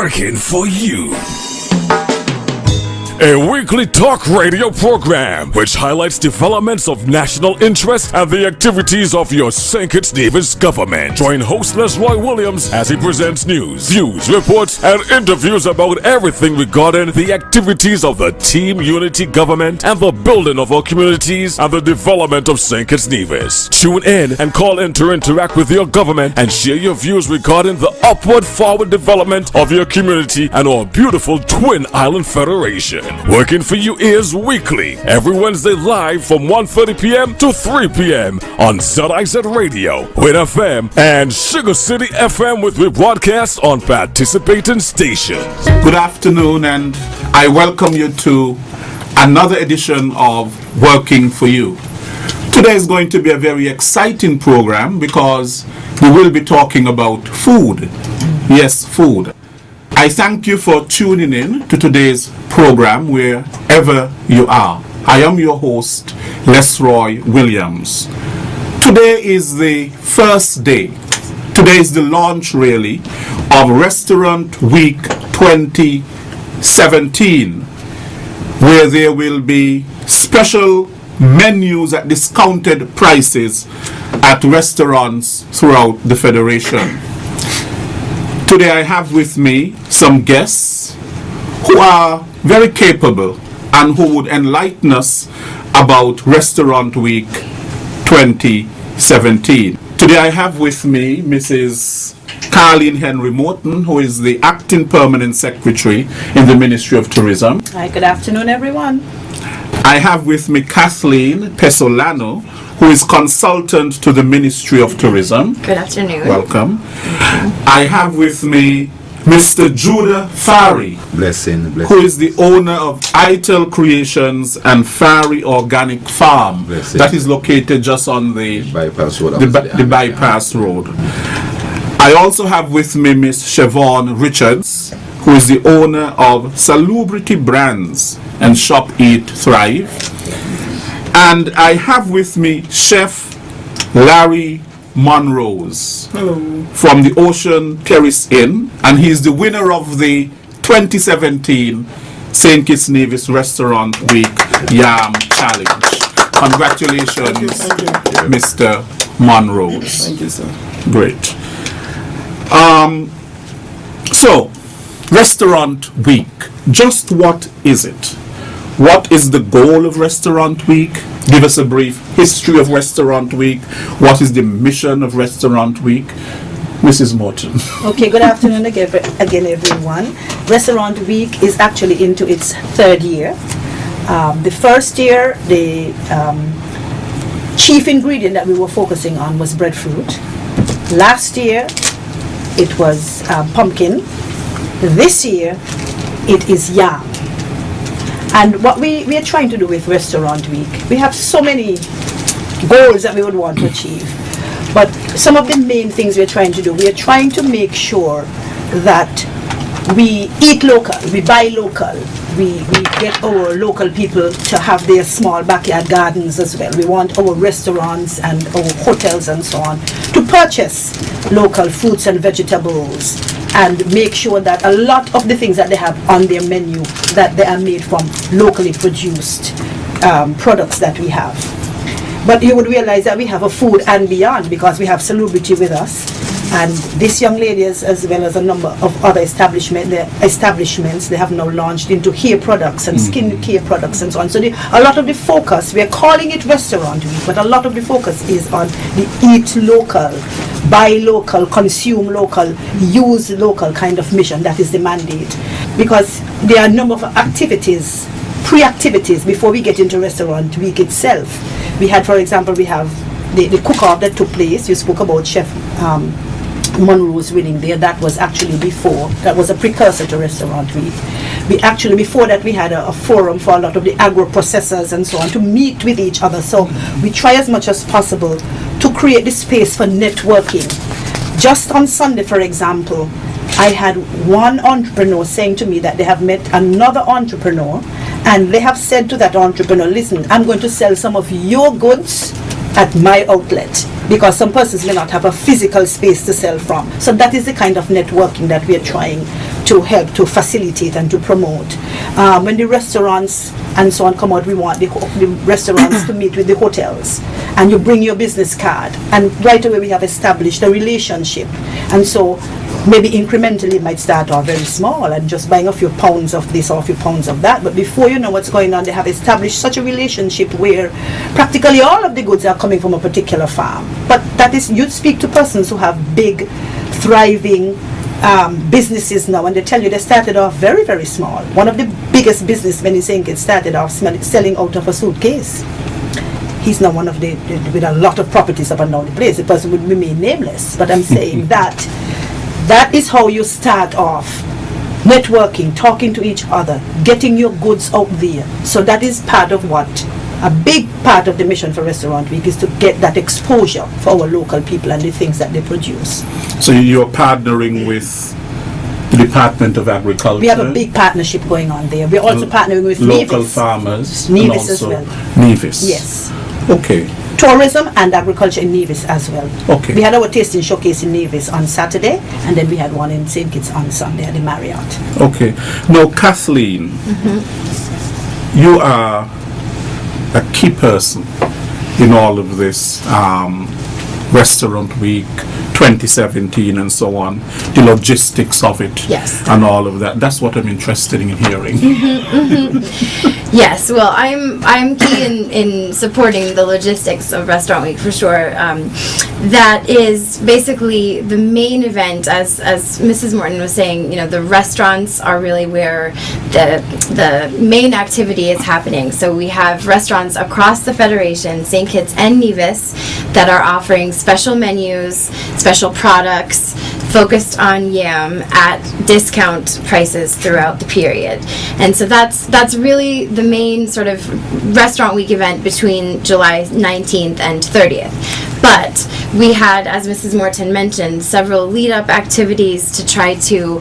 working for you. A weekly talk radio program which highlights developments of national interest and the activities of your St. Kitts Nevis government. Join host Lesroy Williams as he presents news, views, reports, and interviews about everything regarding the activities of the Team Unity government and the building of our communities and the development of St. Kitts Nevis. Tune in and call in to interact with your government and share your views regarding the upward forward development of your community and our beautiful Twin Island Federation. Working for you is weekly, every Wednesday live from 1:30 p.m. to 3 p.m. on ZIZ Radio, Win FM, and Sugar City FM with rebroadcast on participating stations. Good afternoon, and I welcome you to another edition of Working for You. Today is going to be a very exciting program because we will be talking about food. Yes, food. I thank you for tuning in to today's program wherever you are. I am your host, Lesroy Williams. Today is the first day. Today is the launch, really, of Restaurant Week 2017, where there will be special menus at discounted prices at restaurants throughout the Federation. Today I have with me some guests who are very capable and who would enlighten us about Restaurant Week 2017. Today I have with me Mrs. Carleen Henry Morton, who is the Acting Permanent Secretary in the Ministry of Tourism. Hi, good afternoon, everyone. I have with me Kathleen Pesolano, who is consultant to the Ministry of Tourism. Good afternoon. Welcome. I have with me Mr. Judah Fari, Blessing. who is the owner of Itel Creations and Fari Organic Farm. Blessing. That is located just on the Bypass road. the bypass road. I also have with me Miss Siobhan Richards, who is the owner of Salubrity Brands and Shop Eat Thrive. And I have with me Chef Larry Monrose. Hello. From the Ocean Terrace Inn, and he's the winner of the 2017 St. Kitts Nevis Restaurant Week Yam Challenge. Congratulations, Thank you. Mr. Monrose. Thank you, sir. Great. So, Restaurant Week. Just what is it? What is the goal of Restaurant Week? Give us a brief history of Restaurant Week. What is the mission of Restaurant Week? Mrs. Morton. Okay, good afternoon again, everyone. Restaurant Week is actually into its third year. The first year, the chief ingredient that we were focusing on was breadfruit. Last year, it was pumpkin. This year, it is yam. And what we are trying to do with Restaurant Week, we have so many goals that we would want to achieve. But some of the main things we're trying to do, we are trying to make sure that we eat local, we buy local, we get our local people to have their small backyard gardens as well. We want our restaurants and our hotels and so on to purchase local fruits and vegetables and make sure that a lot of the things that they have on their menu that they are made from locally produced products that we have. But you would realize that we have a food and beyond because we have Salubrity with us. And this young lady, as well as a number of other establishments, they have now launched into hair products and skin care products and so on. So a lot of the focus, we are calling it Restaurant Week, but a lot of the focus is on the eat local, buy local, consume local, use local kind of mission. That is the mandate. Because there are a number of activities, pre-activities, before we get into Restaurant Week itself. We had, for example, we have the cook-off that took place. You spoke about Chef Monroe's winning there. That was actually before. That was a precursor to Restaurant Week. We actually, before that, we had a forum for a lot of the agro-processors and so on to meet with each other. So we try as much as possible to create the space for networking. Just on Sunday, for example, I had one entrepreneur saying to me that they have met another entrepreneur and they have said to that entrepreneur, listen, I'm going to sell some of your goods at my outlet because some persons may not have a physical space to sell from. So that is the kind of networking that we are trying to help to facilitate and to promote. When the restaurants and so on come out, we want the restaurants to meet with the hotels, and you bring your business card, and right away we have established a relationship. And so maybe incrementally it might start off very small and just buying a few pounds of this or a few pounds of that, but before you know what's going on, they have established such a relationship where practically all of the goods are coming from a particular farm. But that is, you speak to persons who have big, thriving businesses now, and they tell you they started off very, very small. One of the biggest businessmen is saying it started off selling out of a suitcase. He's now one of the with a lot of properties up and down the place. The person would remain nameless, but I'm saying that is how you start off. Networking, talking to each other, getting your goods out there. So that is part of what, a big part of the mission for Restaurant Week is to get that exposure for our local people and the things that they produce. So you're partnering with the Department of Agriculture? We have a big partnership going on there. We're also partnering with local Nevis. farmers. Nevis and as also well. Nevis. Yes. Okay. Tourism and agriculture in Nevis as well. Okay. We had our tasting showcase in Nevis on Saturday, and then we had one in St. Kitts on Sunday at the Marriott. Okay. Now, Kathleen, you are a key person in all of this Restaurant Week 2017 and so on, the logistics of it, Yes. and all of that. That's what I'm interested in hearing. Yes, well, I'm key in supporting the logistics of Restaurant Week for sure. That is basically the main event, as Mrs. Morton was saying. You know, the restaurants are really where the main activity is happening. So we have restaurants across the Federation, St. Kitts and Nevis, that are offering special menus, special products focused on yam at discount prices throughout the period. And so that's really the main sort of Restaurant Week event between July 19th and 30th. But we had, as Mrs. Morton mentioned, several lead-up activities to try to,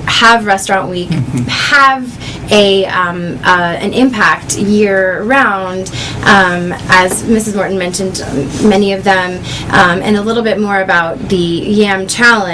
have Restaurant Week have an impact year-round. As Mrs. Morton mentioned, many of them, and a little bit more about the Yam Challenge,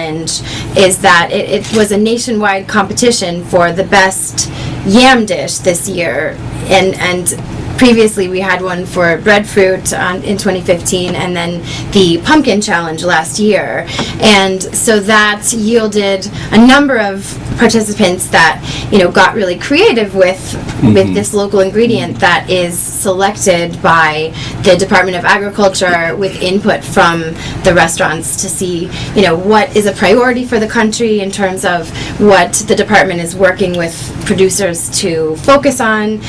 is that it was a nationwide competition for the best yam dish this year, and previously we had one for breadfruit in 2015, and then the pumpkin challenge last year. And so that yielded a number of participants that got really creative with this local ingredient that is selected by the Department of Agriculture with input from the restaurants to see what is a priority for the country in terms of what the department is working with producers to focus on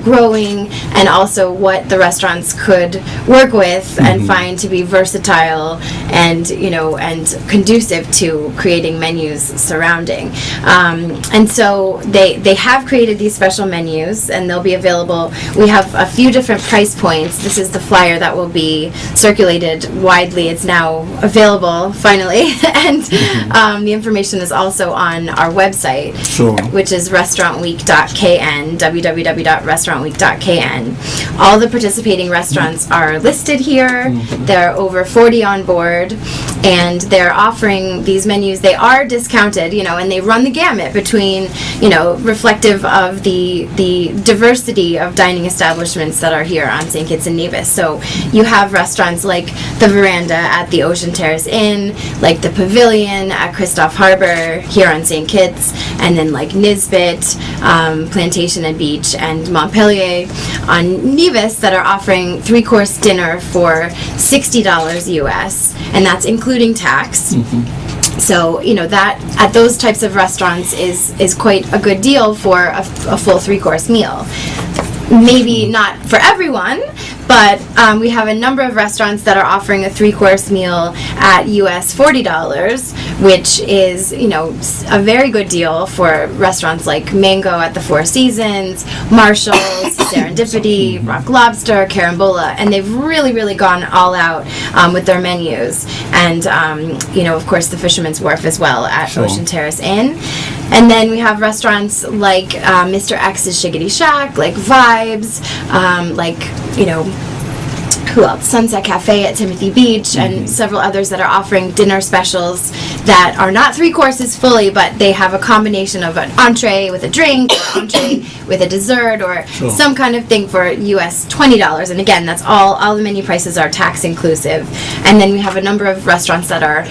growing, and also what the restaurants could work with and find to be versatile and and conducive to creating menus surrounding. And so they have created these special menus, and they'll be available. We have a few different price points. This is the flyer that will be circulated widely. It's now available finally, and the information is also on our website, Sure. which is restaurantweek.kn, www.restaurantweek.kn. All the participating restaurants are listed here. There are over 40 on board, and they're offering these menus. They are discounted, and they run the gamut between, reflective of the diversity of dining establishments that are here on St. Kitts and Nevis. So you have restaurants like the Veranda at the Ocean Terrace Inn, like the Pavilion at Christophe Harbor here on St. Kitts, and then like Nisbet, Plantation and Beach, and Montpelier on Nevis, that are offering 3-course dinner for $60 US, and that's including tax. So, that at those types of restaurants is quite a good deal for a full 3-course meal. Maybe not for everyone, but we have a number of restaurants that are offering a 3-course meal at US $40, which is, a very good deal for restaurants like Mango at the Four Seasons, Marshall's, Serendipity, Rock Lobster, Carambola, and they've really, really gone all out with their menus. And, of course, the Fisherman's Wharf as well at Sure. Ocean Terrace Inn. And then we have restaurants like Mr. X's Shiggity Shack, like Vibes, like, who else? Sunset Cafe at Timothy Beach, and several others that are offering dinner specials that are not 3 courses fully, but they have a combination of an entree with a drink, or entree with a dessert, or some kind of thing for US $20. And again, that's all the menu prices are tax inclusive. And then we have a number of restaurants that are,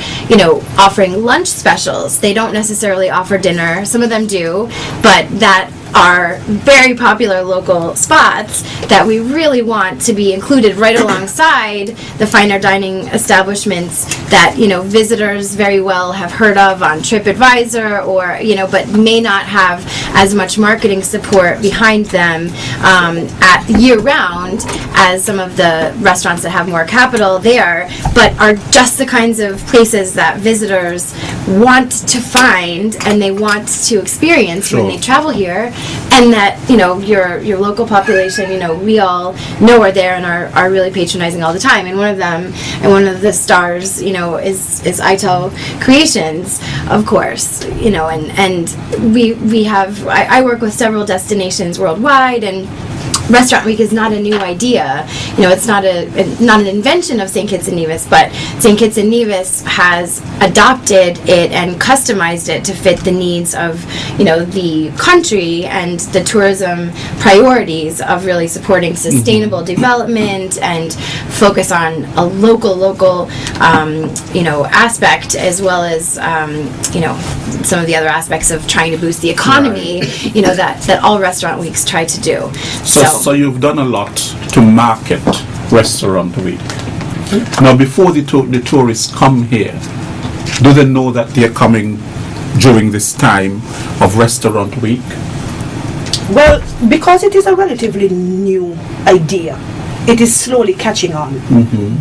offering lunch specials. They don't necessarily offer dinner. Some of them do, but that are very popular local spots that we really want to be included right alongside the finer dining establishments that, visitors very well have heard of on TripAdvisor, or, but may not have as much marketing support behind them at year-round as some of the restaurants that have more capital there, but are just the kinds of places that visitors want to find and they want to experience when they travel here. And that, your local population, we all know are there and are really patronizing all the time. And one of them, and one of the stars, is ITEL Creations, of course, and we have, I work with several destinations worldwide, and Restaurant Week is not a new idea. It's not an invention of St. Kitts and Nevis, but St. Kitts and Nevis has adopted it and customized it to fit the needs of, the country and the tourism priorities of really supporting sustainable development and focus on a local, aspect, as well as, some of the other aspects of trying to boost the economy, that all Restaurant Weeks try to do. So you've done a lot to market Restaurant Week. Now, before the tourists come here, do they know that they're coming during this time of Restaurant Week? Well, because it is a relatively new idea, it is slowly catching on.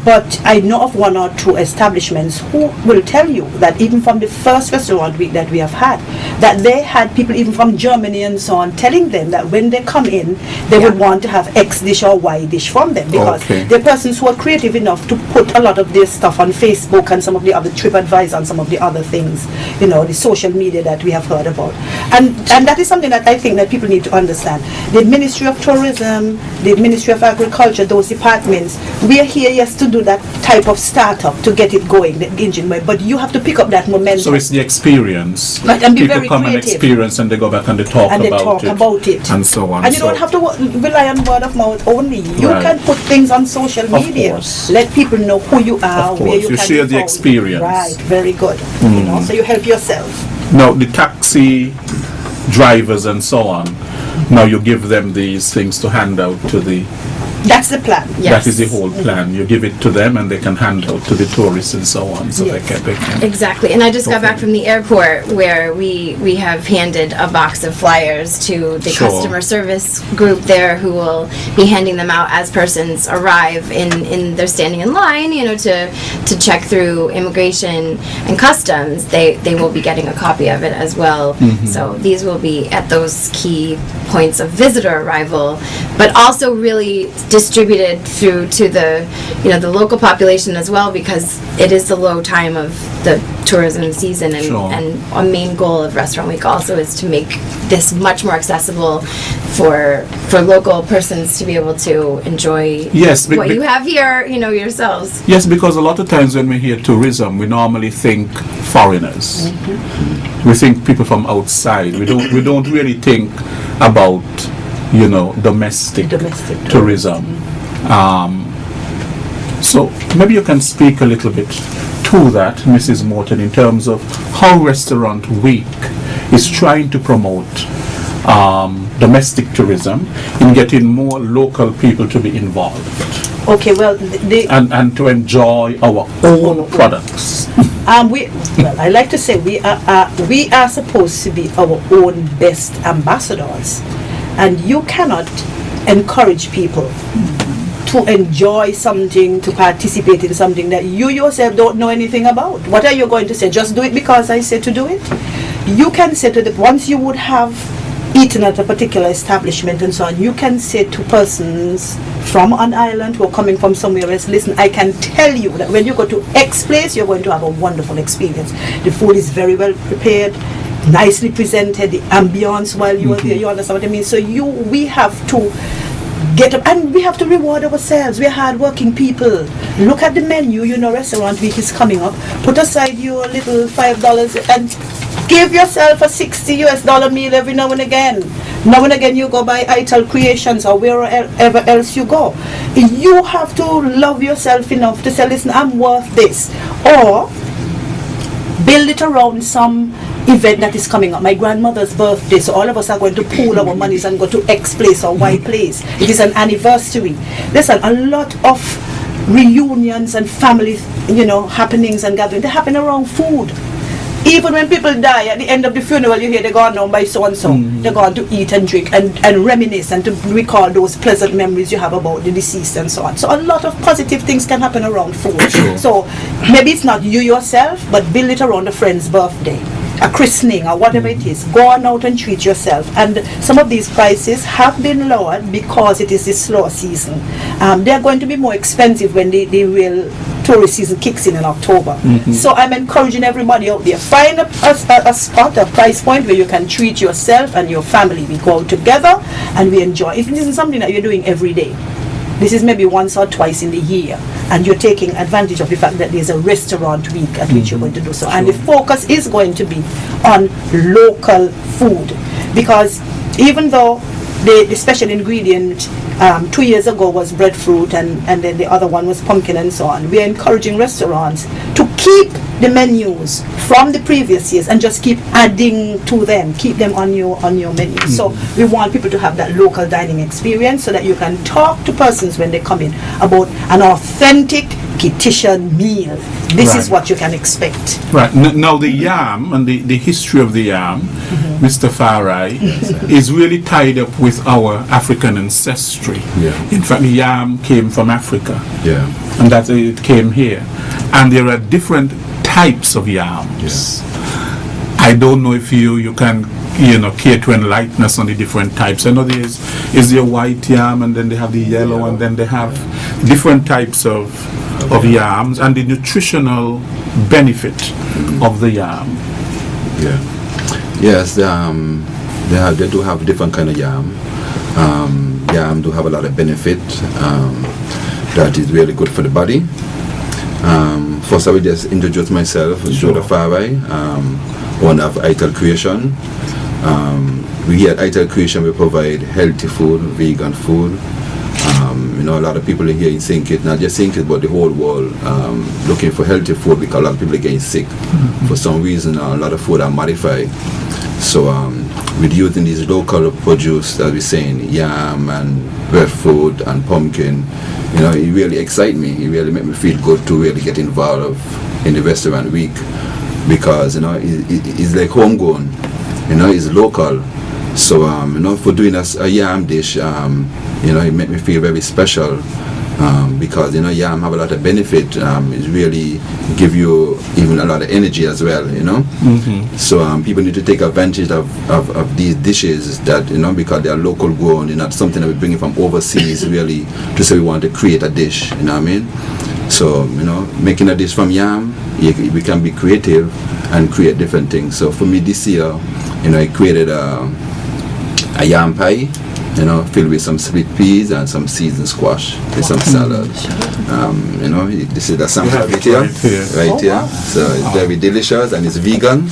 But I know of 1 or 2 establishments who will tell you that even from the first Restaurant Week that we have had, that they had people even from Germany and so on telling them that when they come in, they would want to have X dish or Y dish from them, because they're persons who are creative enough to put a lot of their stuff on Facebook and some of the other TripAdvisor and some of the other things, the social media that we have heard about. And that is something that I think that people need to understand. The Ministry of Tourism, the Ministry of Agriculture, those departments, we are here, yes, to do that type of startup, to get it going, the engine, but you have to pick up that momentum. So it's the experience. Right, and be people very come creative. and experience, and they go back and they talk about it, and so on. And you don't have to rely on word of mouth only. You can put things on social media. Let people know who you are, where you can share the experience. Right, very good. So you help yourself. Now, the taxi drivers and so on, now you give them these things to hand out to the... That's the plan. That is the whole plan. You give it to them and they can hand out to the tourists and so on. So they can. Exactly. And I just got back from the airport where we have handed a box of flyers to the customer service group there, who will be handing them out as persons arrive in they're standing in line, to check through immigration and customs. They will be getting a copy of it as well. So these will be at those key points of visitor arrival, but also really distributed through to the local population as well, because it is the low time of the tourism season, and a main goal of Restaurant Week also is to make this much more accessible for local persons to be able to enjoy what you have here, yourselves. Yes, because a lot of times when we hear tourism, we normally think foreigners. We think people from outside. We don't really think about domestic tourism. So maybe you can speak a little bit to that, Mrs. Morton, in terms of how Restaurant Week is trying to promote domestic tourism in getting more local people to be involved. Okay, well, and to enjoy our own products. I like to say we are supposed to be our own best ambassadors, and you cannot encourage people to enjoy something, to participate in something that you yourself don't know anything about. What are you going to say? Just do it because I said to do it? You can say to them, once you would have eaten at a particular establishment and so on, you can say to persons from an island who are coming from somewhere else, listen, I can tell you that when you go to X place, you're going to have a wonderful experience. The food is very well prepared, nicely presented, the ambience while you are there, you understand what I mean? So we have to get up, and we have to reward ourselves. We're hard-working people. Look at the menu. Restaurant week is coming up. Put aside your little $5 and give yourself a $60 meal every now and again. Now and again you go by Ital Creations or wherever else you go. You have to love yourself enough to say, listen, I'm worth this. Or build it around some event that is coming up. My grandmother's birthday, so all of us are going to pool our monies and go to X place or Y place. It is an anniversary. Listen, a lot of reunions and family, happenings and gatherings, they happen around food. Even when people die, at the end of the funeral, you hear they're gone down by so-and-so. They're gone to eat and drink and reminisce and to recall those pleasant memories you have about the deceased and so on. So a lot of positive things can happen around food. Sure. So maybe it's not you yourself, but build it around a friend's birthday, a christening or whatever it is. Go on out and treat yourself. And some of these prices have been lowered because it is the slow season. They're going to be more expensive when the real tourist season kicks in October. So I'm encouraging everybody out there, find a spot, a price point where you can treat yourself and your family. We go out together and we enjoy. If it isn't something that you're doing every day, this is maybe once or twice in the year, and you're taking advantage of the fact that there's a restaurant week at which you're going to do so. And the focus is going to be on local food, because even though the special ingredient 2 years ago was breadfruit and then the other one was pumpkin and so on, we are encouraging restaurants to keep the menus from the previous years and just keep adding to them, keep them on your menu. So we want people to have that local dining experience so that you can talk to persons when they come in about an authentic Kititian meal. This is what you can expect. Right. Now the yam and the history of the yam, Mr. Farai, is really tied up with our African ancestry. Yeah. In fact, the yam came from Africa. Yeah. And that it came here. And there are different types of yams. Yes. I don't know if you can care to enlighten us on the different types. I know is there white yam, and then they have the yellow, and then they have different types of yams and the nutritional benefit of the yam. Yeah. Yes, they do have different kind of yam. Yam do have a lot of benefit that is really good for the body. First I will just introduce myself, Joda Farai, owner of Ital Creation. We here at Ital Creation, we provide healthy food, vegan food. A lot of people here in St. Kitts, not just St. Kitts, but the whole world, looking for healthy food because a lot of people are getting sick. For some reason, a lot of food are modified. So with using these local produce, as we're saying, yam and breadfruit and pumpkin, it really excites me. It really makes me feel good to really get involved in the restaurant week because, it's like homegrown, it's local. So, for doing a yam dish, it made me feel very special because, yam have a lot of benefit. It really give you even a lot of energy as well, So, people need to take advantage of these dishes that, because they are local grown, not something that we bring from overseas really to say we want to create a dish, you know what I mean? So, making a dish from yam, we can be creative and create different things. So, for me this year, I created a yam pie, filled with some sweet peas and some seasoned squash with some salad. This is the sample of it here, right here. Wow. So it's very delicious and it's vegan.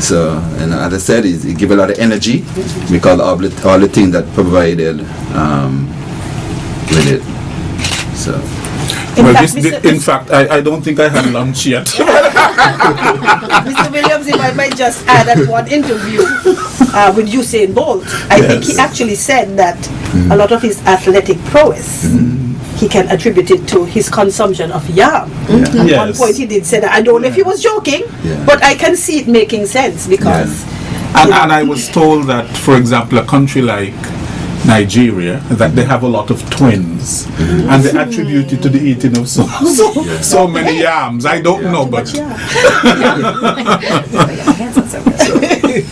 So, as I said, it gives a lot of energy because of all the things that provided with it. So. In fact, I don't think I had lunch yet. Mr. Williams, if I might just add at one interview with Usain Bolt, I think he actually said that a lot of his athletic prowess, he can attribute it to his consumption of yam. At one point he did say that. I don't know if he was joking, but I can see it making sense because... And I was told that, for example, a country like Nigeria, that they have a lot of twins, and they attribute it to the eating of so many yams. I don't know, but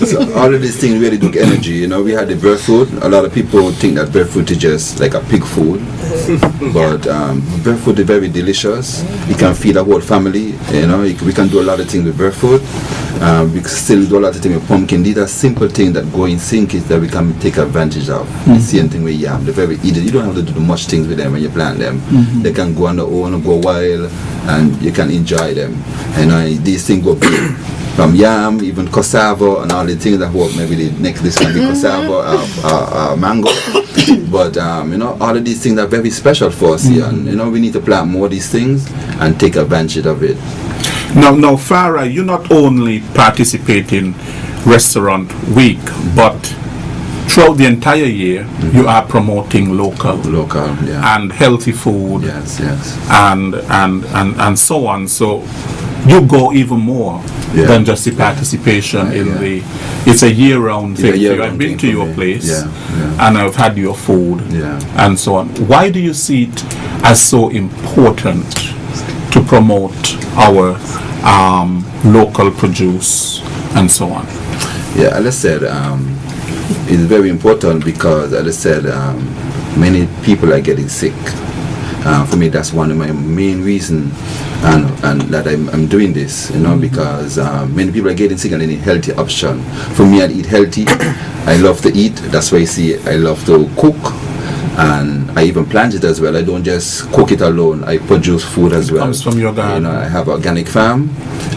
so all of these things really took energy. We had the breadfruit. A lot of people think that breadfruit is just like a pig food, but breadfruit is very delicious. You can feed a whole family. We can do a lot of things with breadfruit. We still do a lot of things with pumpkin. These are simple things that go in sync that we can take advantage of. The same thing with yam. They're very easy. You don't have to do much things with them when you plant them. They can go on their own, go wild, and you can enjoy them. And these things go big. From yam, even cassava, and all the things that work. Maybe the next this can be cassava or mango. But all of these things are very special for us here, and we need to plant more of these things and take advantage of it. Now, Farah, you not only participate in Restaurant Week, but throughout the entire year, you are promoting local, yeah, and healthy food, yes, and so on. So you go even more than just the participation in the. It's a year-round thing. I've been to your place, and I've had your food, and so on. Why do you see it as so important to promote our local produce and so on? Yeah, as I said, it's very important because, as I said, many people are getting sick. For me, that's one of my main reasons, and that I'm doing this, because many people are getting sick and they need healthy option. For me, I eat healthy. I love to eat. That's why you see I love to cook, and I even plant it as well. I don't just cook it alone. I produce food as well. It comes from your garden. I have an organic farm,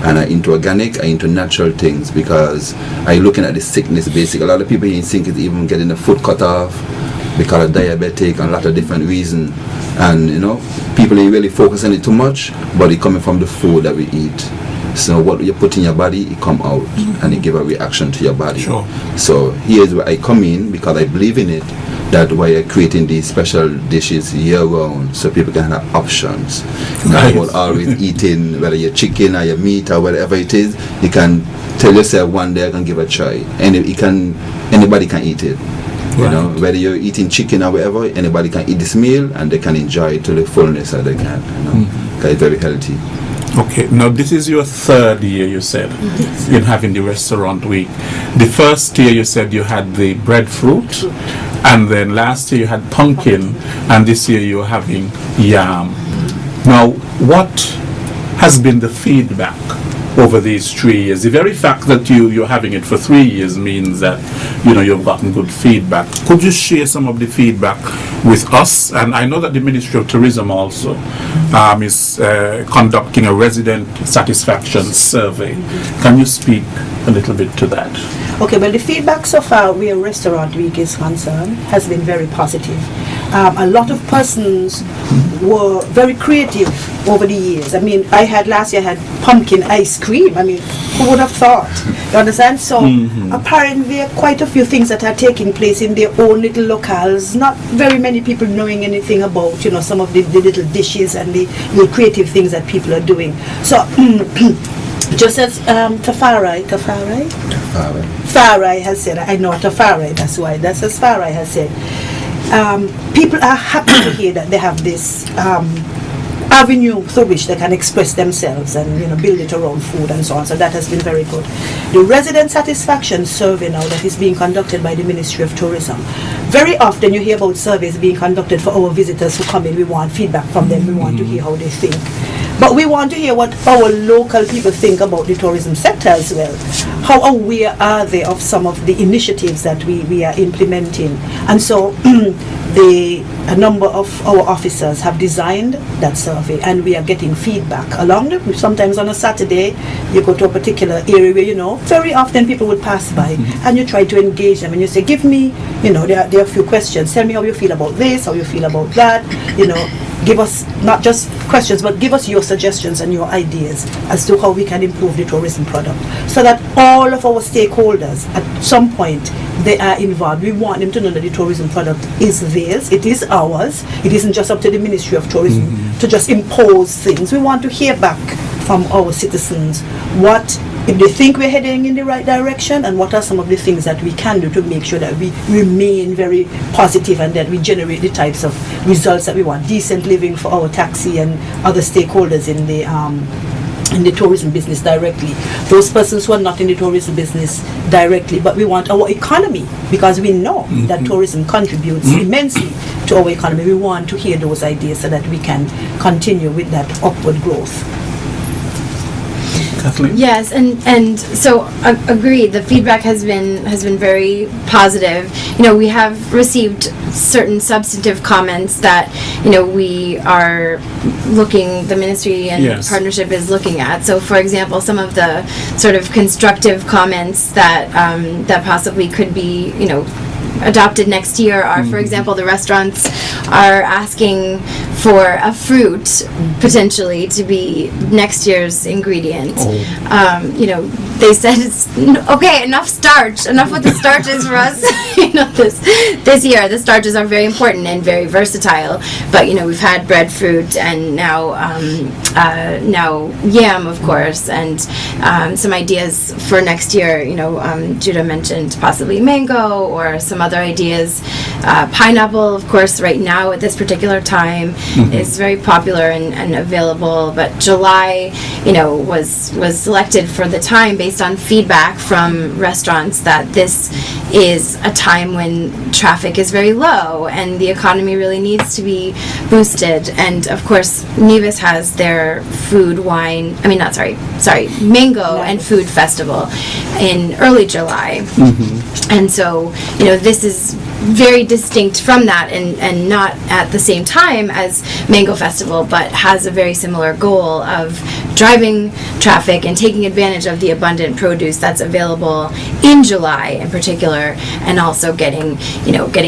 and I into organic, I into natural things because I looking at the sickness basic. A lot of people here think it's even getting a foot cut off because of diabetic and a lot of different reasons. And people ain't really focus on it too much, but it coming from the food that we eat. So what you put in your body, it come out, and it give a reaction to your body. Sure. So here's where I come in because I believe in it. That's why I'm creating these special dishes year round, so people can have options. Not about always eating, whether you're chicken or your meat or whatever it is. You can tell yourself one day I can give a try, and anybody can eat it. Whether you're eating chicken or whatever, anybody can eat this meal and they can enjoy it to the fullness that they can. Because it's very healthy. Okay, now this is your third year, you said, in having the Restaurant Week. The first year you said you had the breadfruit, and then last year you had pumpkin, and this year you're having yam. Now, what has been the feedback over these 3 years? The very fact that you're having it for 3 years means that you've gotten good feedback. Could you share some of the feedback with us? And I know that the Ministry of Tourism also is conducting a resident satisfaction survey. Can you speak a little bit to that? Okay, well, the feedback so far where Restaurant Week is concerned has been very positive. A lot of persons were very creative over the years. I mean, last year I had pumpkin ice cream. I mean, who would have thought? You understand? So apparently there are quite a few things that are taking place in their own little locales. Not very many people knowing anything about, some of the little dishes and the creative things that people are doing. So just as Tafarai has said, I know Tafarai, that's as Farai has said. People are happy to hear that they have this avenue through which they can express themselves and build it around food and so on. So that has been very good. The resident satisfaction survey now that is being conducted by the Ministry of Tourism. Very often you hear about surveys being conducted for our visitors who come in. We want feedback from them. We want to hear how they think. But we want to hear what our local people think about the tourism sector as well. How aware are they of some of the initiatives that we are implementing? And so a number of our officers have designed that survey, and we are getting feedback along the. Sometimes on a Saturday you go to a particular area where very often people would pass by, and you try to engage them and you say, give me, there are a few questions, tell me how you feel about this, how you feel about that, give us not just questions, but give us your suggestions and your ideas as to how we can improve the tourism product, so that all of our stakeholders at some point they are involved. We want them to know that the tourism product is theirs, it is ours. It isn't just up to the Ministry of Tourism to just impose things. We want to hear back from our citizens if they think we're heading in the right direction, and what are some of the things that we can do to make sure that we remain very positive and that we generate the types of results that we want. Decent living for our taxi and other stakeholders in the tourism business directly. Those persons who are not in the tourism business directly, but we want our economy, because we know that tourism contributes immensely to our economy. We want to hear those ideas so that we can continue with that upward growth. Kathleen? Yes, and so agreed. The feedback has been very positive. You know, we have received certain substantive comments that, you know, we are looking, the ministry and Yes. partnership is looking at. So, for example, some of the sort of constructive comments that that possibly could be, you know, adopted next year are, for example, the restaurants are asking for a fruit potentially to be next year's ingredient. You know, they said it's okay, enough starch, enough with the starches for us. You know, this year the starches are very important and very versatile. But you know, we've had breadfruit and now yam, of course, and some ideas for next year. You know, Judah mentioned possibly mango or some other ideas. Pineapple, of course, right now at this particular time is very popular and available. But July, you know, was selected for the time based on feedback from restaurants that this is a time when traffic is very low and the economy really needs to be boosted. And of course, Nevis has their mango and food festival in early July. And so, you know, this is very distinct from that and not at the same time as Mango Festival, but has a very similar goal of driving traffic and taking advantage of the abundant produce that's available in July in particular, and also getting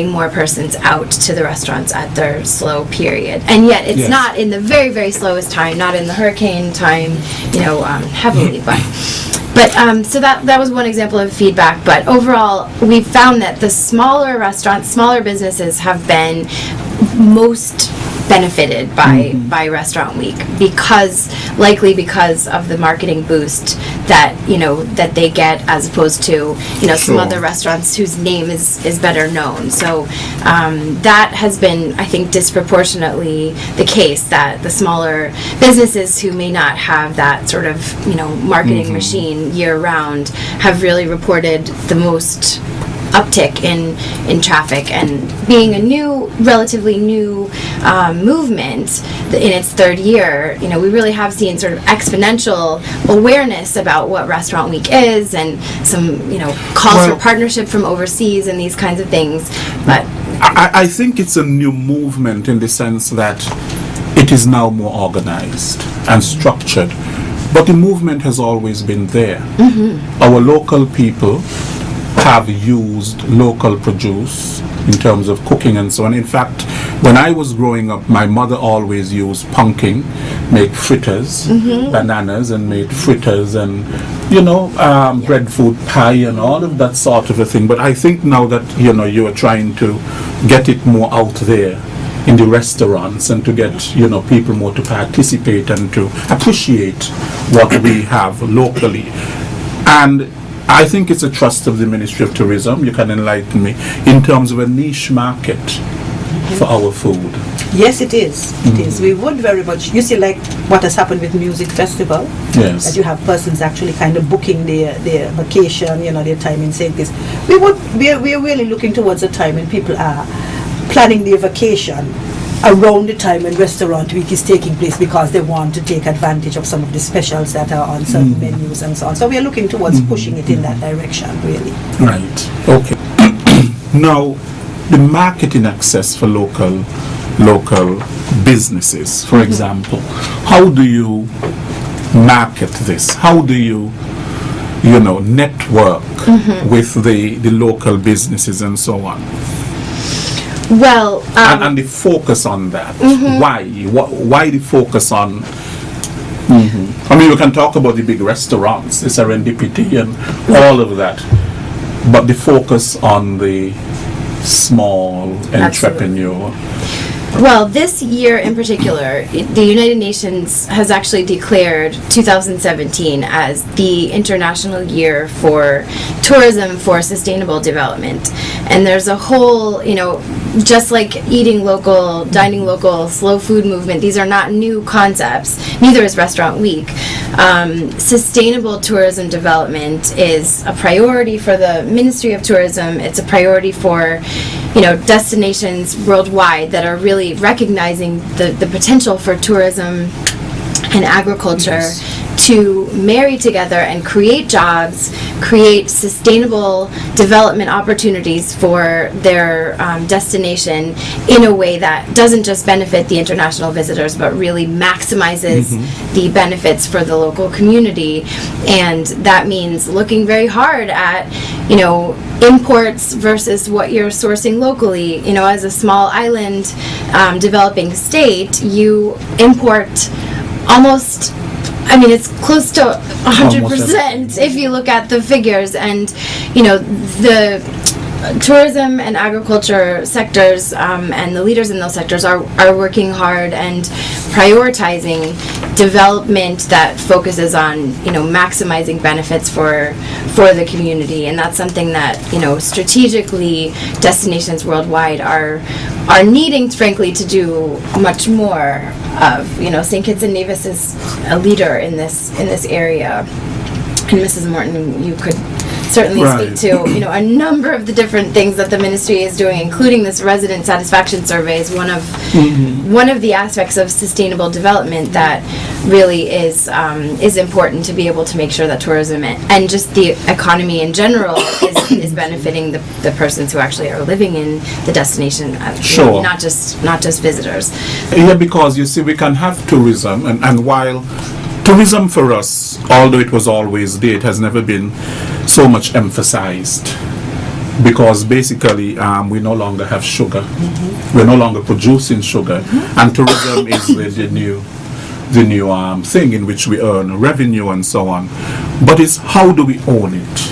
more persons out to the restaurants at their slow period. And yet it's not in the very, very slowest time, not in the hurricane time, you know, heavily, but so that was one example of feedback. But overall, we've found that the smaller restaurants, smaller businesses have been most benefited by Restaurant Week because of the marketing boost that they get, as opposed to some other restaurants whose name is better known. So that has been, I think, disproportionately the case, that the smaller businesses who may not have that sort of marketing machine year round have really reported the most uptick in traffic. And being a relatively new movement in its third year, we really have seen sort of exponential awareness about what Restaurant Week is, and some calls for partnership from overseas and these kinds of things. But I think it's a new movement in the sense that it is now more organized and structured, but the movement has always been there. Our local people have used local produce in terms of cooking and so on. In fact, when I was growing up, my mother always used pumpkin, make fritters, bananas, and made fritters, and breadfruit pie and all of that sort of a thing. But I think now that you are trying to get it more out there in the restaurants and to get people more to participate and to appreciate what we have locally. And I think it's a trust of the Ministry of Tourism, you can enlighten me, in terms of a niche market for our food. Yes, it is. It is. We would very much, you see, like what has happened with Music Festival, that you have persons actually kind of booking their vacation, their time in St. Kitts. We're really looking towards a time when people are planning their vacation around the time when Restaurant Week is taking place, because they want to take advantage of some of the specials that are on certain menus and so on. So we are looking towards pushing it in that direction, really. Right. Okay. Now, the marketing access for local businesses, for example, how do you market this? How do you network with the local businesses and so on? Well, and the focus on that. Why the focus on? I mean, we can talk about the big restaurants, the serendipity and all of that, but the focus on the small entrepreneur. Well, this year in particular, the United Nations has actually declared 2017 as the International Year for Tourism for Sustainable Development. And there's a whole, just like eating local, dining local, slow food movement, these are not new concepts. Neither is Restaurant Week. Sustainable tourism development is a priority for the Ministry of Tourism. It's a priority for destinations worldwide that are really recognizing the potential for tourism and agriculture to to marry together and create jobs, create sustainable development opportunities for their destination in a way that doesn't just benefit the international visitors, but really maximizes the benefits for the local community. And that means looking very hard at, imports versus what you're sourcing locally. As a small island developing state, you import almost, it's close to 100% if you look at the figures. And, the tourism and agriculture sectors and the leaders in those sectors are working hard and prioritizing development that focuses on maximizing benefits for the community. And that's something that strategically destinations worldwide are needing, frankly, to do much more of. St. Kitts and Nevis is a leader in this area, and Mrs. Morton, you could certainly speak to a number of the different things that the ministry is doing, including this resident satisfaction survey is one of the aspects of sustainable development that really is important to be able to make sure that tourism and just the economy in general is benefiting the persons who actually are living in the destination. Sure. Not just visitors. Yeah, because you see, we can have tourism, and while tourism for us, although it was always there, it has never been so much emphasized, because basically we no longer have sugar. We're no longer producing sugar, and tourism is the new thing in which we earn revenue and so on. But it's how do we own it?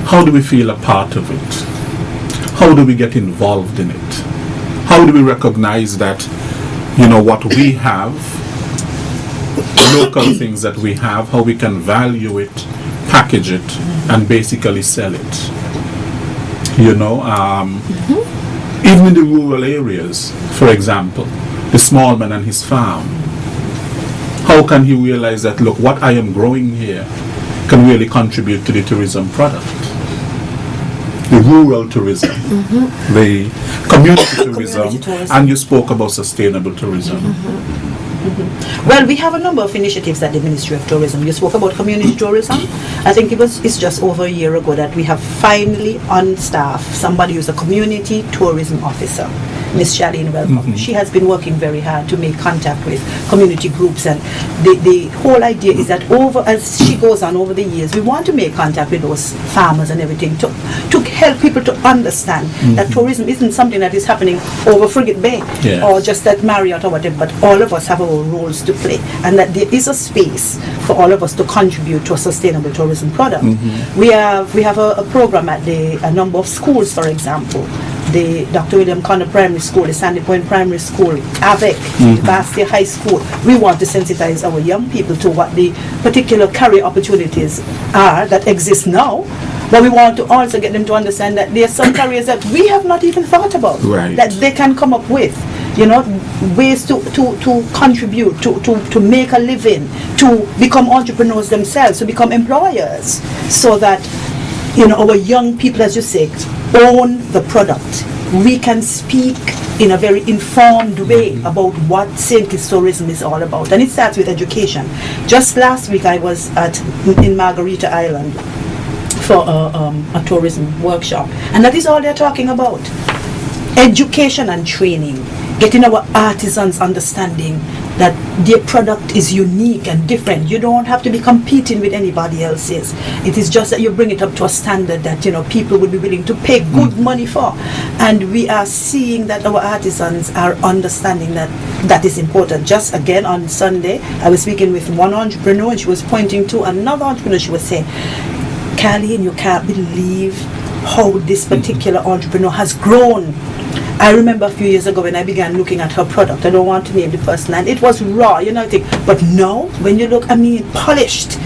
How do we feel a part of it? How do we get involved in it? How do we recognize that what we have, local things that we have, how we can value it, package it, and basically sell it. Even in the rural areas, for example, the small man and his farm, how can he realize that, look, what I am growing here can really contribute to the tourism product? The rural tourism, the community tourism, and you spoke about sustainable tourism. Well, we have a number of initiatives at the Ministry of Tourism. You spoke about community tourism. I think it's just over a year ago that we have finally on staff somebody who's a community tourism officer, Miss Charlene Welcome. She has been working very hard to make contact with community groups, and the whole idea is that as she goes on over the years, we want to make contact with those farmers and everything to help people to understand that tourism isn't something that is happening over Frigate Bay or just at Marriott or whatever, but all of us have our roles to play, and that there is a space for all of us to contribute to a sustainable tourism product. We have a program at a number of schools, for example. The Dr. William Connor Primary School, the Sandy Point Primary School, AVEC, the Bastia High School. We want to sensitize our young people to what the particular career opportunities are that exist now, but we want to also get them to understand that there are some careers that we have not even thought about, that they can come up with, ways to contribute, to make a living, to become entrepreneurs themselves, to become employers, so that our young people, as you say, own the product. We can speak in a very informed way about what St. Kitts tourism is all about, and it starts with education. Just last week I was in Margarita Island for a tourism workshop, and that is all they're talking about: education and training, getting our artisans understanding that their product is unique and different. You don't have to be competing with anybody else's. It is just that you bring it up to a standard that people will be willing to pay good money for. And we are seeing that our artisans are understanding that is important. Just again on Sunday, I was speaking with one entrepreneur, and she was pointing to another entrepreneur. She was saying, Carleen, you can't believe how this particular entrepreneur has grown. I remember a few years ago when I began looking at her product, I don't want to name the person, and it was raw, but now when you look, polished,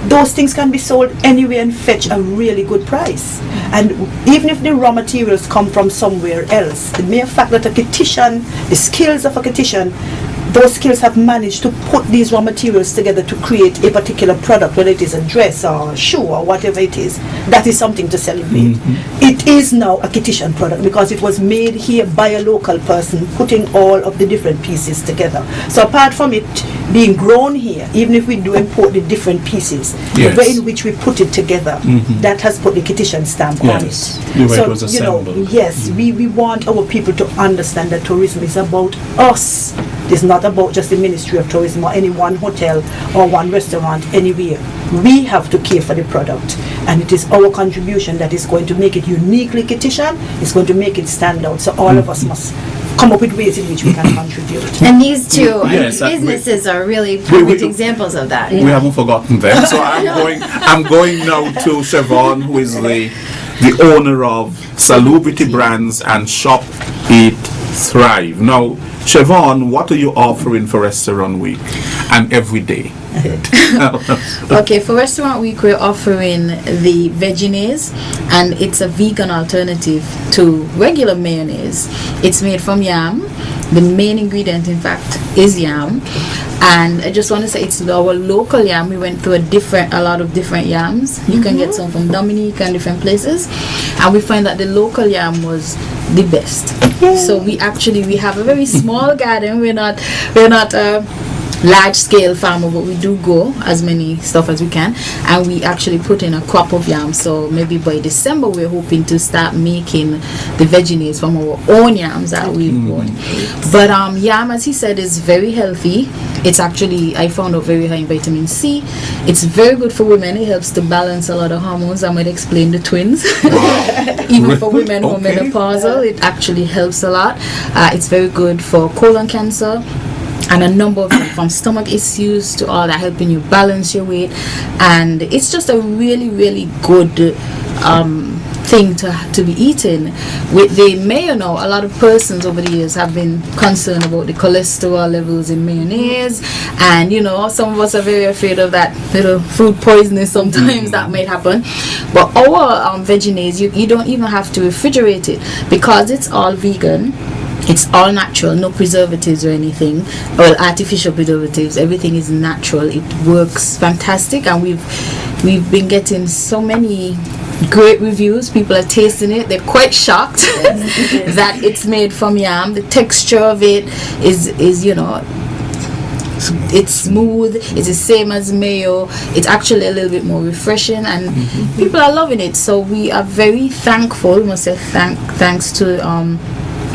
those things can be sold anywhere and fetch a really good price. And even if the raw materials come from somewhere else, the mere fact that a Kittitian, the skills of a Kittitian those skills have managed to put these raw materials together to create a particular product, whether it is a dress or a shoe or whatever it is, that is something to celebrate. It is now a Kitishan product because it was made here by a local person, putting all of the different pieces together. So apart from it being grown here, even if we do import the different pieces, Yes. the way in which we put it together, that has put the Kitishan stamp on Yes. it. The way So, it was you know, assembled. yes, we want our people to understand that tourism is about us. It's not about just the Ministry of Tourism or any one hotel or one restaurant anywhere. We have to care for the product, and it is our contribution that is going to make it uniquely Kitishan. It's going to make it stand out. So all of us must come up with ways in which we can contribute. And these two Yes, businesses are really perfect we- examples of that. We haven't forgotten them. So I'm going now to Siobhan, who is the owner of Salubrity Brands and Shop Eat Thrive. Now, Siobhan, what are you offering for Restaurant Week and every day? Okay, for Restaurant Week, we're offering the Veggies, and it's a vegan alternative to regular mayonnaise. It's made from yam. The main ingredient, in fact, is yam. And I just want to say it's our local yam. We went through a lot of different yams. You can get some from Dominique and different places. And we find that the local yam was the best. So we have a very small garden. We're not large scale farmer, but we do grow as many stuff as we can, and we actually put in a crop of yam. So maybe by December we're hoping to start making the veggies from our own yams that we've grown. But yam, as he said, is very healthy. It's actually, I found out, very high in vitamin C. It's very good for women. It helps to balance a lot of hormones. I might explain the twins. Even for women who are Okay. menopausal, it actually helps a lot. It's very good for colon cancer and a number of from stomach issues to all that, helping you balance your weight. And it's just a really, really good thing to be eaten. With the mayo now, a lot of persons over the years have been concerned about the cholesterol levels in mayonnaise, and you know, some of us are very afraid of that little food poisoning sometimes that might happen. But our veggies, you don't even have to refrigerate it because it's all vegan. It's all natural, no preservatives or anything, well, artificial preservatives. Everything is natural. It works fantastic, and we've been getting so many great reviews. People are tasting it. They're quite shocked that it's made from yam. The texture of it is you know, it's smooth. It's the same as mayo. It's actually a little bit more refreshing, and people are loving it. So we are very thankful. We must say thanks to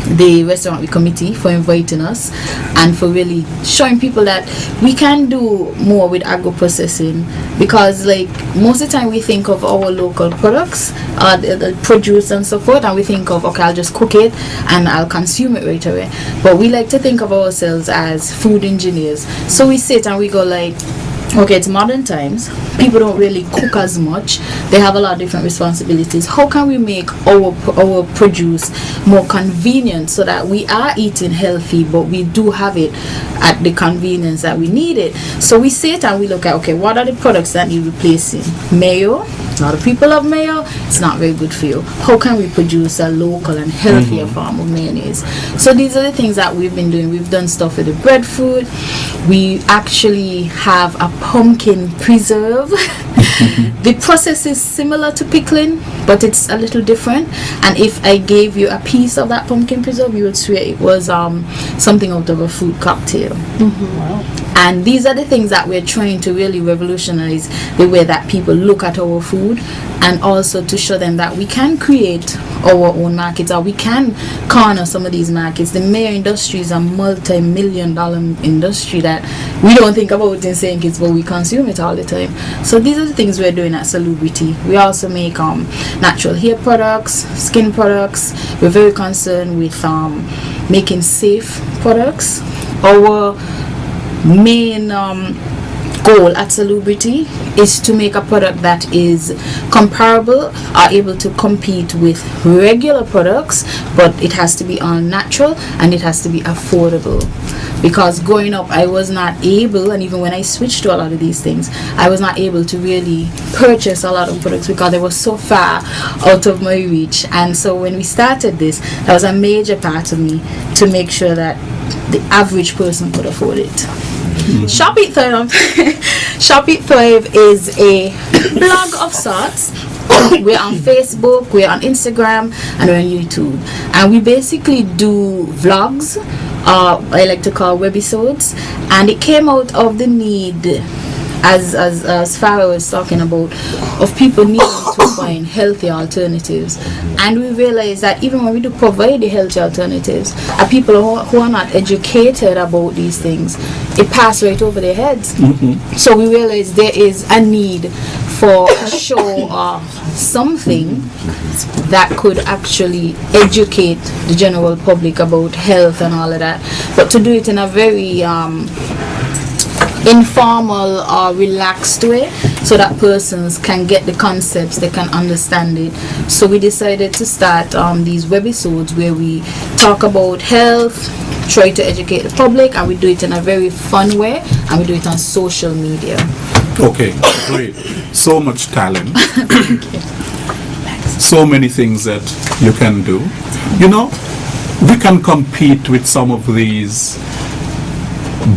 the Restaurant Week Committee for inviting us and for really showing people that we can do more with agro-processing, because like most of the time we think of our local products, the produce and so forth, and we think of, okay, I'll just cook it and I'll consume it right away. But we like to think of ourselves as food engineers. So we sit and we go like, okay, it's modern times. People don't really cook as much. They have a lot of different responsibilities. How can we make our produce more convenient so that we are eating healthy, but we do have it at the convenience that we need it? So we sit and we look at, okay, what are the products that need replacing? Mayo. A lot of people love mayo. It's not very good for you. How can we produce a local and healthier form of mayonnaise? So these are the things that we've been doing. We've done stuff with the breadfruit. We actually have a pumpkin preserve. The process is similar to pickling, but it's a little different. And if I gave you a piece of that pumpkin preserve, you would swear it was something out of a fruit cocktail. And these are the things that we're trying to really revolutionize the way that people look at our food, and also to show them that we can create our own markets, or we can corner some of these markets. The mayo industry is a multi-million-dollar industry that we don't think about in St. Kitts, but we consume it all the time. So these are the things we're doing at Salubrity. We also make natural hair products, skin products. We're very concerned with making safe products. Our main goal at Salubrity is to make a product that is comparable or able to compete with regular products, but it has to be all natural and it has to be affordable. Because growing up, I was not able, and even when I switched to a lot of these things, I was not able to really purchase a lot of products because they were so far out of my reach. And so when we started this, that was a major part of me, to make sure that the average person could afford it. Shop Eat Thrive. Shop Eat Thrive is a blog of sorts. We're on Facebook, we're on Instagram, and we're on YouTube. And we basically do vlogs, I like to call webisodes. And it came out of the need, as Farah was talking about, of people needing to find healthy alternatives. And we realized that even when we do provide the healthy alternatives, people who are not educated about these things, it passes right over their heads. So we realized there is a need for a show or something that could actually educate the general public about health and all of that, but to do it in a very informal or relaxed way, so that persons can get the concepts, they can understand it. So we decided to start these webisodes where we talk about health, try to educate the public, and we do it in a very fun way, and we do it on social media. Okay, great. So much talent. So many things that you can do. You know, we can compete with some of these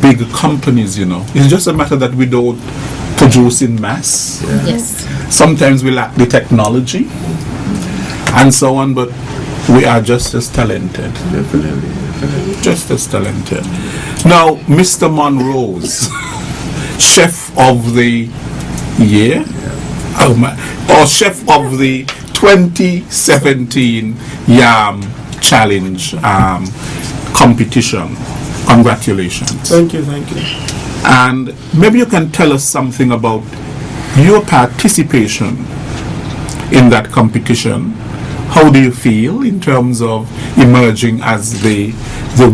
big companies, you know. It's just a matter that we don't produce in mass. Yes. Sometimes we lack the technology and so on, but we are just as talented. Definitely. Just as talented. Now, Mr. Monroe's Chef of the Year, oh my, or Chef of the 2017 YAM Challenge competition. Congratulations. Thank you. And maybe you can tell us something about your participation in that competition. How do you feel in terms of emerging as the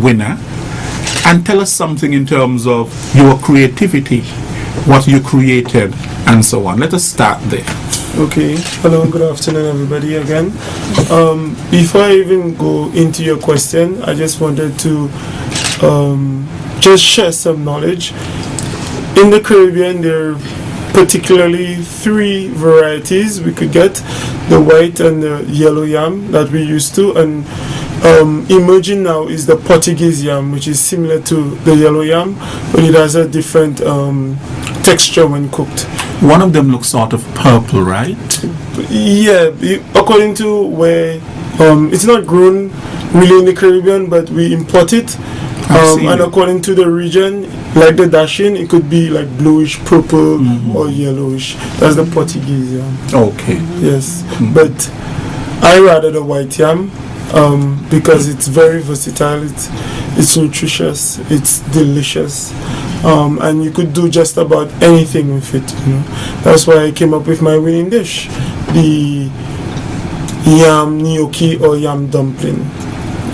winner? And tell us something in terms of your creativity, what you created, and so on. Let us start there. Okay. Hello, good afternoon, everybody, again. Before I even go into your question, I just wanted to just share some knowledge. In the Caribbean, there are particularly 3 varieties we could get: the white and the yellow yam that we used to, and emerging now is the Portuguese yam, which is similar to the yellow yam, but it has a different texture when cooked. One of them looks sort of purple, right? Yeah, according to where it's not grown really in the Caribbean, but we import it. And according to the region, like the Dashin, it could be like bluish, purple, or yellowish. That's the Portuguese yam. Okay. Yes, but I rather the white yam because it's very versatile. It's nutritious. It's delicious, and you could do just about anything with it. You know, that's why I came up with my winning dish, the yam gnocchi or yam dumpling.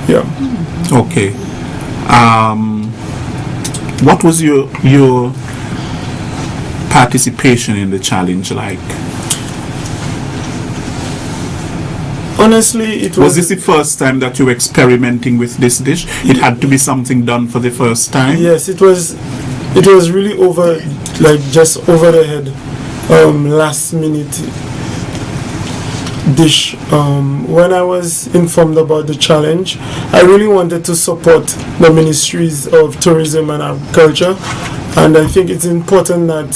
Yeah. Okay. What was your participation in the challenge like? Honestly, it Was this the first time that you were experimenting with this dish? It had to be something done for the first time? Yes, it was really just over the head, last minute dish. When I was informed about the challenge, I really wanted to support the ministries of tourism and agriculture, and I think it's important that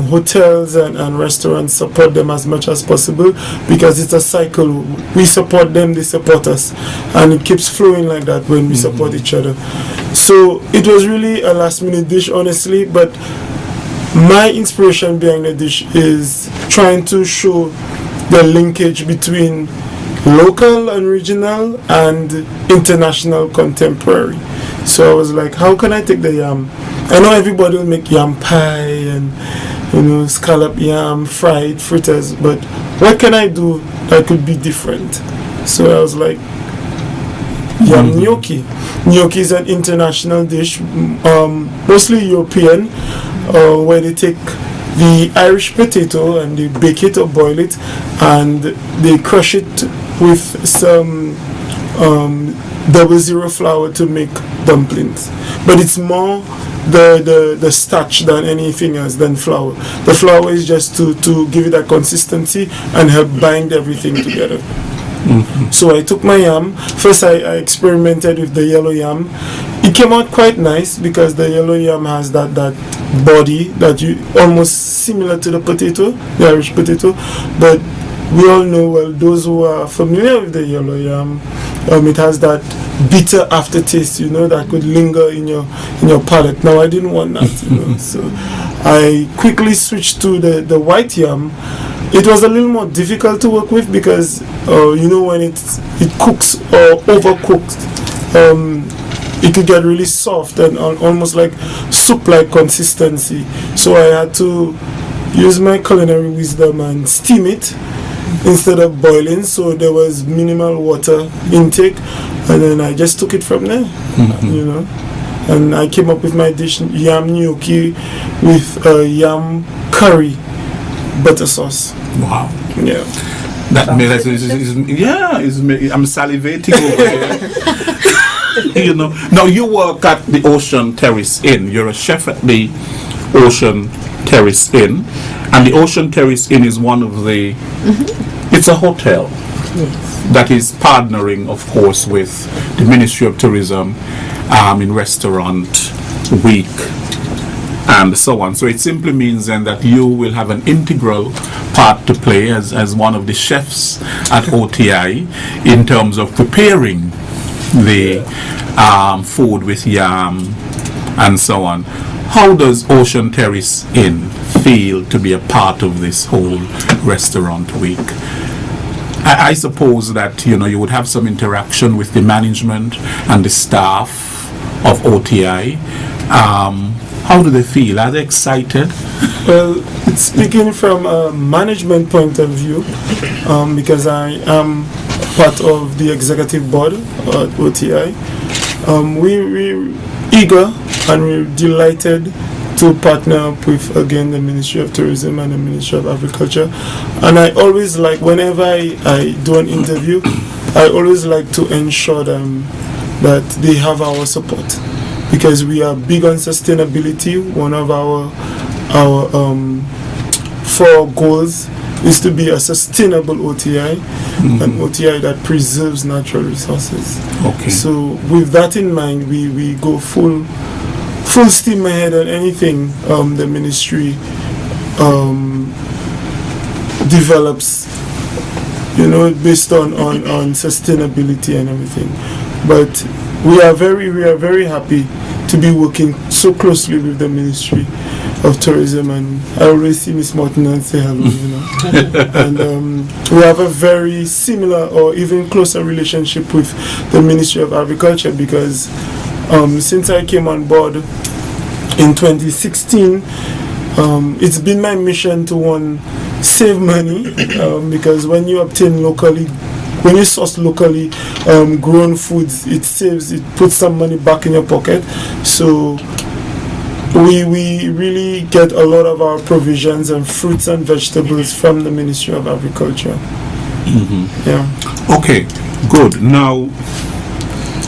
hotels and restaurants support them as much as possible, because it's a cycle. We support them, they support us, and it keeps flowing like that when we support each other. So it was really a last minute dish, honestly, but my inspiration behind the dish is trying to show the linkage between local and regional and international contemporary. So I was like, how can I take the yam? I know everybody will make yam pie and scallop yam, fried fritters, but what can I do that could be different? So I was like, yam gnocchi. Gnocchi is an international dish, mostly European, where they take the Irish potato and they bake it or boil it, and they crush it with some 00 flour to make dumplings. But it's more the starch than anything else than flour. The flour is just to give it a consistency and help bind everything together. So I took my yam. First I experimented with the yellow yam. It came out quite nice because the yellow yam has that body that you almost similar to the potato, the Irish potato, but we all know, well, those who are familiar with the yellow yam, it has that bitter aftertaste, that could linger in your palate. Now I didn't want that, so I quickly switched to the white yam. It was a little more difficult to work with because when it cooks or overcooked, it could get really soft and almost like soup-like consistency. So I had to use my culinary wisdom and steam it instead of boiling, so there was minimal water intake, and then I just took it from there, and I came up with my dish, yam gnocchi with yam curry butter sauce. Wow. Yeah. That made us, I'm salivating over here. Now you work at the Ocean Terrace Inn. You're a chef at the Ocean Terrace Inn, and the Ocean Terrace Inn is one of the it's a hotel that is partnering, of course, with the Ministry of Tourism in Restaurant Week and so on. So it simply means then that you will have an integral part to play as one of the chefs at OTI in terms of preparing the food with yam and so on. How does Ocean Terrace Inn feel to be a part of this whole Restaurant Week? I suppose that you would have some interaction with the management and the staff of OTI. How do they feel? Are they excited? Well, speaking from a management point of view, because I am part of the executive board at OTI, we're eager and we're delighted to partner up with, again, the Ministry of Tourism and the Ministry of Agriculture. And I always like, whenever I do an interview, I always like to ensure them that they have our support, because we are big on sustainability. One of our 4 goals is to be a sustainable OTI, an OTI that preserves natural resources. Okay. So with that in mind, we go full steam ahead on anything the ministry develops, based on sustainability and everything. But we are very happy to be working so closely with the Ministry of Tourism, and I always see Miss Morton and say hello, and we have a very similar or even closer relationship with the Ministry of Agriculture, because since I came on board in 2016, it's been my mission to save money, because when you source locally grown foods, it puts some money back in your pocket. So we really get a lot of our provisions and fruits and vegetables from the Ministry of Agriculture. Yeah. Okay, good. Now,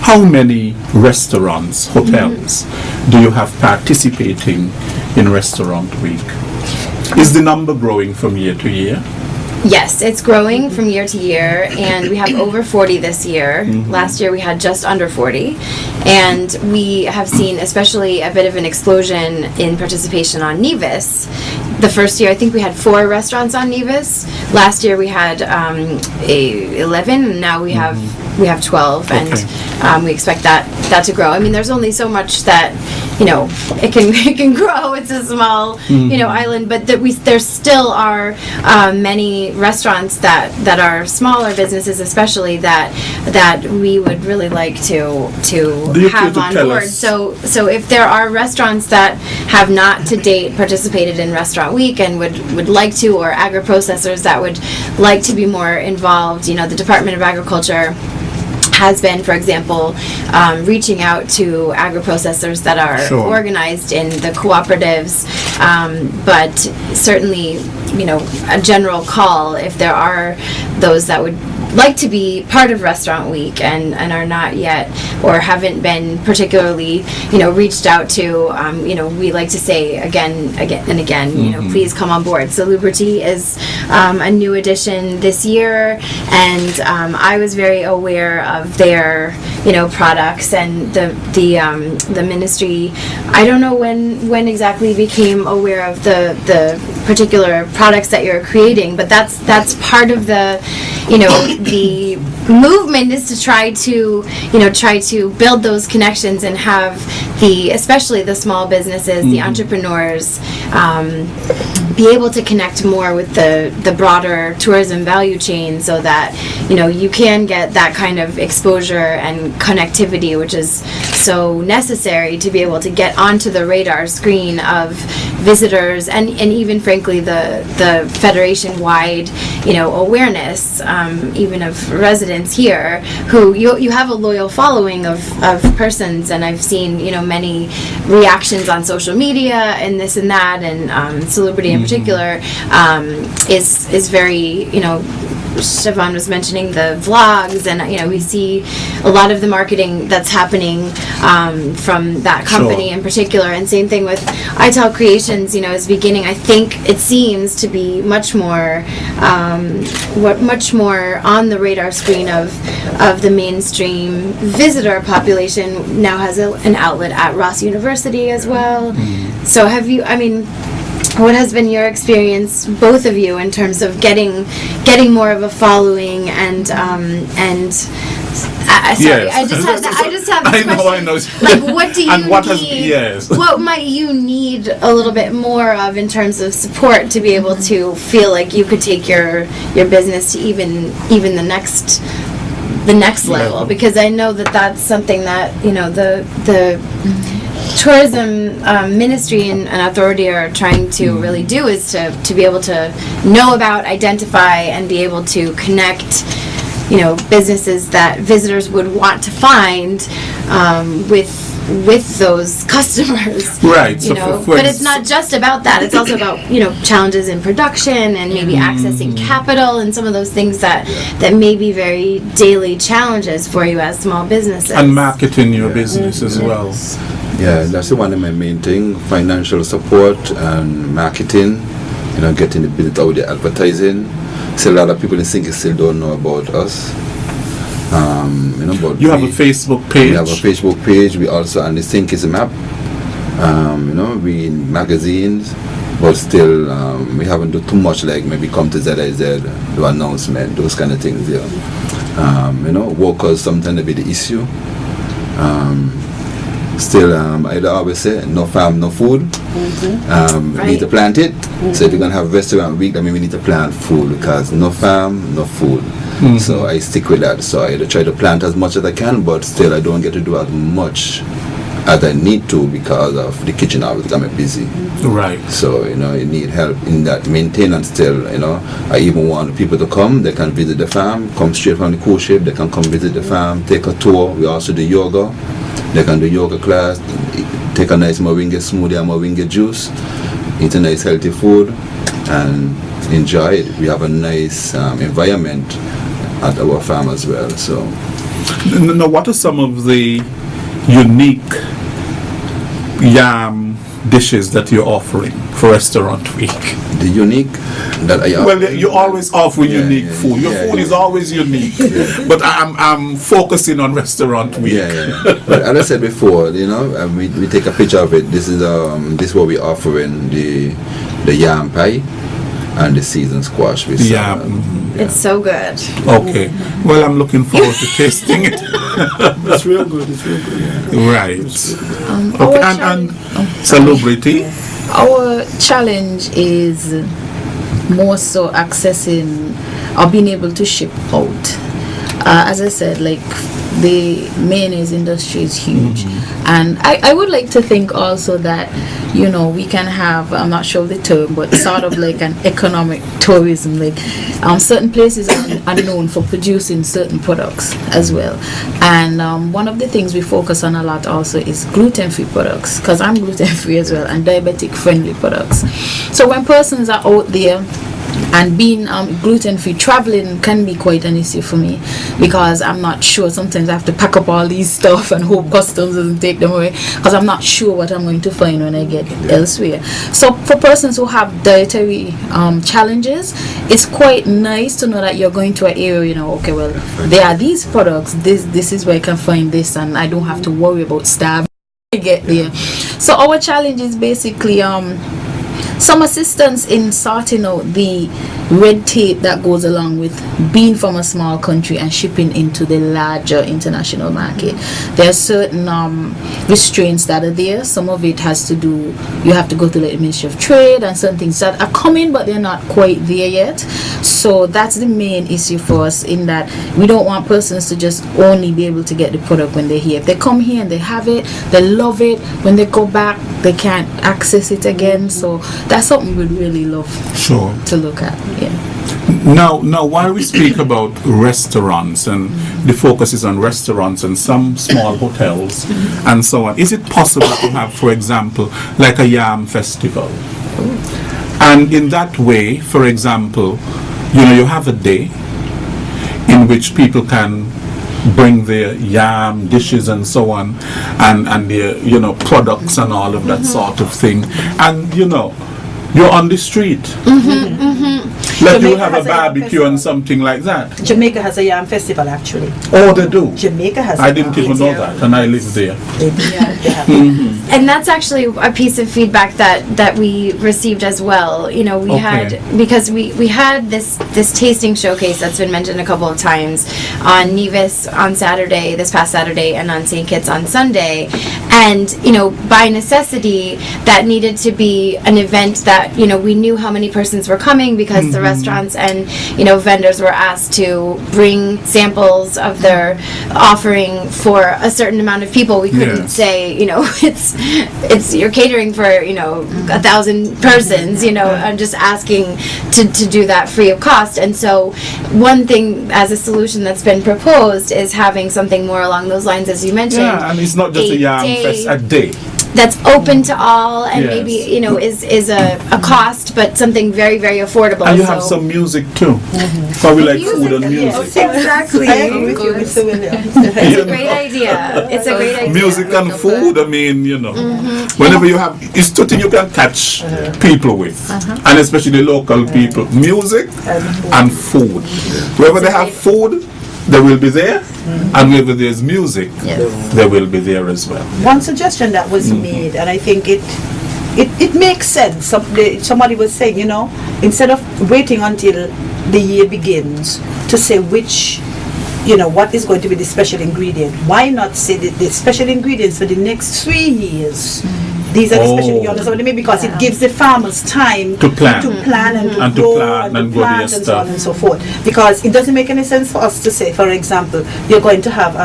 how many restaurants, hotels, do you have participating in Restaurant Week? Is the number growing from year to year? Yes, it's growing from year to year, and we have over 40 this year. Last year we had just under 40, and we have seen especially a bit of an explosion in participation on Nevis. The first year I think we had 4 restaurants on Nevis. Last year we had 11, and now we have 12, and we expect that to grow. I mean, there's only so much that it can grow. It's a small island, but there still are many restaurants that are smaller businesses, especially that we would really like to have on board. So if there are restaurants that have not to date participated in Restaurant Week and would like to, or agri-processors that would like to be more involved, the Department of Agriculture has been, for example, reaching out to agri-processors that are organized in the cooperatives, but certainly, a general call if there are those that would like to be part of Restaurant Week and are not yet, or haven't been particularly, reached out to, we like to say again and again, please come on board. Salubrity is a new addition this year, and I was very aware of their, products, and the ministry. I don't know when exactly became aware of the particular products that you're creating, but that's part of the the movement is to try to build those connections and have especially the small businesses, the entrepreneurs, be able to connect more with the broader tourism value chain, so that you can get that kind of exposure and connectivity, which is so necessary to be able to get onto the radar screen of visitors and even frankly the federation-wide awareness, even of residents here who you have a loyal following of persons, and I've seen many reactions on social media and this and that, and Salubrity in particular is very Siobhan was mentioning the vlogs, and we see a lot of the marketing that's happening from that company in particular, and same thing with ITAL Creations. Is beginning. I think it seems to be much more on the radar screen of the mainstream visitor population. Now has an outlet at Ross University as well. So have you? What has been your experience, both of you, in terms of getting more of a following and sorry, I just have this question. I know. Like, what do you need? Yes. What might you need a little bit more of in terms of support to be able to feel like you could take your business to even the next level? Because I know that's something that the tourism ministry and authority are trying to really do, is to be able to know about, identify, and be able to connect businesses that visitors would want to find with those customers. Right. So but it's not just about that. It's also about challenges in production and maybe accessing capital and some of those things that may be very daily challenges for you as small businesses. And marketing your business as well. Yeah, that's one of my main thing: financial support and marketing. Getting the business out there, advertising. So a lot of people in Sinky still don't know about us. But you have a Facebook page. We have a Facebook page. We also on the Sinky's map. We in magazines, but still we haven't done too much. Like maybe come to ZIZ, do announcement, those kind of things. Workers sometimes be the issue. Still, I always say, no farm, no food. We need to plant it. So if you're going to have restaurant week, then we need to plant food, because no farm, no food. So I stick with that. So I try to plant as much as I can, but still I don't get to do as much as I need to, because of the kitchen always got me busy. Right. So, you need help in that maintenance still, I even want people to come. They can visit the farm, come straight from the cruise ship. They can come visit the farm, take a tour. We also do yoga. They can do yoga class, take a nice moringa smoothie and moringa juice, eat a nice healthy food, and enjoy it. We have a nice environment at our farm as well. So, now, what are some of the unique yam dishes that you're offering for Restaurant Week? The unique that I offer. Well, you always offer unique food. Your food is always unique. But I'm focusing on Restaurant Week. But as I said before, we take a picture of it. This is what we're offering: the yam pie and the seasoned squash with It's so good. Okay. Well, I'm looking forward to tasting it. It's real good. Yeah. Right. Okay. And Salubrity. Our challenge is more so accessing or being able to ship out. As I said, like, the mayonnaise industry is huge, and I would like to think also that we can have, I'm not sure of the term, but sort of like an economic tourism. Like, certain places are known for producing certain products as well, and one of the things we focus on a lot also is gluten-free products, because I'm gluten-free as well, and diabetic-friendly products. So when persons are out there And being gluten-free, traveling can be quite an issue for me because I'm not sure. Sometimes I have to pack up all these stuff and hope customs doesn't take them away because I'm not sure what I'm going to find when I get elsewhere. So for persons who have dietary challenges, it's quite nice to know that you're going to an area, okay, well, there are these products, this is where I can find this, and I don't have to worry about starving to get there. So our challenge is basically some assistance in sorting out the red tape that goes along with being from a small country and shipping into the larger international market. There are certain restraints that are there. Some of it has to do, you have to go to the Ministry of Trade, and some things that are coming but they're not quite there yet. So that's the main issue for us, in that we don't want persons to just only be able to get the product when they're here. If they come here and they have it, they love it, when they go back they can't access it again. So that's something we'd really love to look at. Now, while we speak about restaurants, and the focus is on restaurants and some small hotels and so on, is it possible to have, for example, like a yam festival? And in that way, for example, you have a day in which people can bring their yam dishes and so on, and their products and all of that sort of thing, and you're on the street. Like you have a barbecue and something like that. Jamaica has a yam festival, actually. Oh, they do? Jamaica has I didn't even know that, and I live there. And that's actually a piece of feedback that we received as well. We had, because we had this tasting showcase that's been mentioned a couple of times on Nevis on Saturday, this past Saturday, and on St. Kitts on Sunday. And, by necessity, that needed to be an event that, we knew how many persons were coming, because the restaurants and, vendors were asked to bring samples of their offering for a certain amount of people. We couldn't say, it's you're catering for, 1,000 persons, I'm just asking to do that free of cost. And so one thing as a solution that's been proposed is having something more along those lines, as you mentioned. Yeah, and it's not just a yam fest, a day that's open to all, and maybe is a cost, but something very, very affordable. And you have some music too. Probably like food and music. Exactly. I agree with you, Mr. Williams. It's a great idea. It's a great idea. Music and food. I mean, whenever you have, it's two things you can catch people with, and especially the local people. Music and food. Wherever they have food, they will be there, and wherever there's music, they will be there as well. One suggestion that was made, and I think it makes sense. Somebody was saying, instead of waiting until the year begins to say which, what is going to be the special ingredient, why not say the special ingredients for the next 3 years? These are the special, you understand what I mean? Because it gives the farmers time to plan and to grow and to plant and so on and so forth. Because it doesn't make any sense for us to say, for example, you're going to have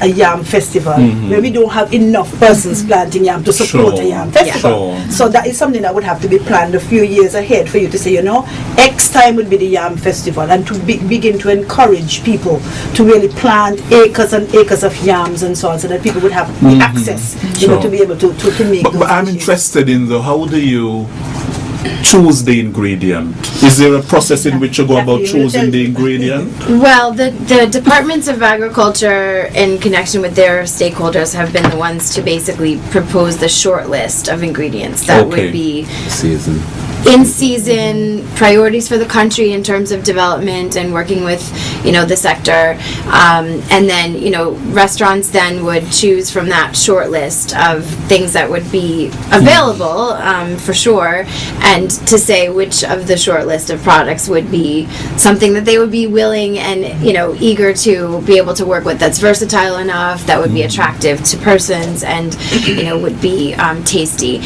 a yam festival where we don't have enough persons planting yam to support a yam festival. So that is something that would have to be planned a few years ahead for you to say, X time would be the yam festival, and to begin to encourage people to really plant acres and acres of yams and so on, so that people would have the access, to be able to make those. But I'm interested in how do you choose the ingredient? Is there a process in which you go about choosing the ingredient? Well, the departments of agriculture, in connection with their stakeholders, have been the ones to basically propose the short list of ingredients that would be in season, priorities for the country in terms of development and working with, the sector, and then, restaurants then would choose from that short list of things that would be available, for sure, and to say which of the short list of products would be something that they would be willing and, eager to be able to work with, that's versatile enough, that would be attractive to persons, and, would be tasty.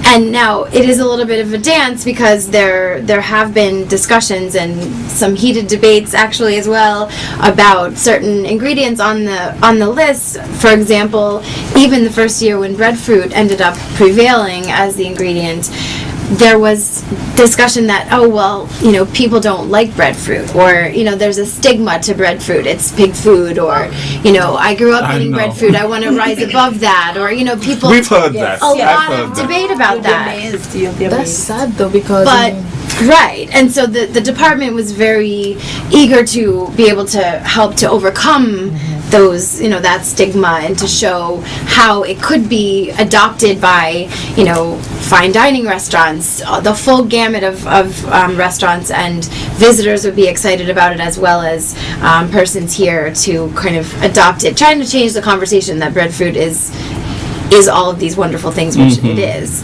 And now it is a little bit of a dance, because there have been discussions and some heated debates actually as well about certain ingredients on the list. For example, even the first year when breadfruit ended up prevailing as the ingredient, there was discussion that, people don't like breadfruit, or, there's a stigma to breadfruit, it's pig food, or, I grew up eating breadfruit, I want to rise above that, or, people... We've heard that. A lot of debate about that. That's sad though, because... But Right, and so the department was very eager to be able to help to overcome those, that stigma, and to show how it could be adopted by, fine dining restaurants, the full gamut of restaurants, and visitors would be excited about it, as well as persons here to kind of adopt it, trying to change the conversation that breadfruit is all of these wonderful things, which it is.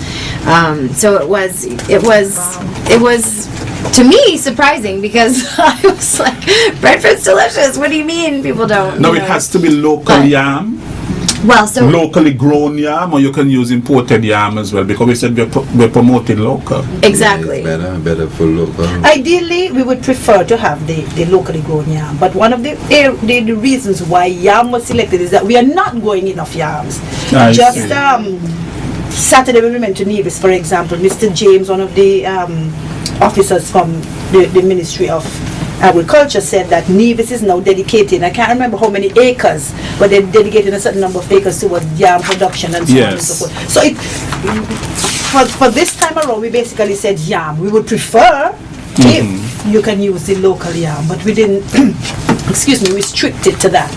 So it was to me surprising, because I was like, breadfruit's delicious. What do you mean people don't? No, it has to be local yam, well, so locally grown yam, or you can use imported yam as well, because we said we're promoting local. exactly. Yeah, it's better for local. Ideally, we would prefer to have the locally grown yam, but one of the reasons why yam was selected is that we are not growing enough yams. I see. Saturday when we went to Nevis, for example, Mr. James, one of the officers from the Ministry of Agriculture, said that Nevis is now dedicating, I can't remember how many acres, but they're dedicating a certain number of acres towards yam production and so on and so forth. So for this time around, we basically said yam. We would prefer if you can use the local yam, but we didn't restrict it to that.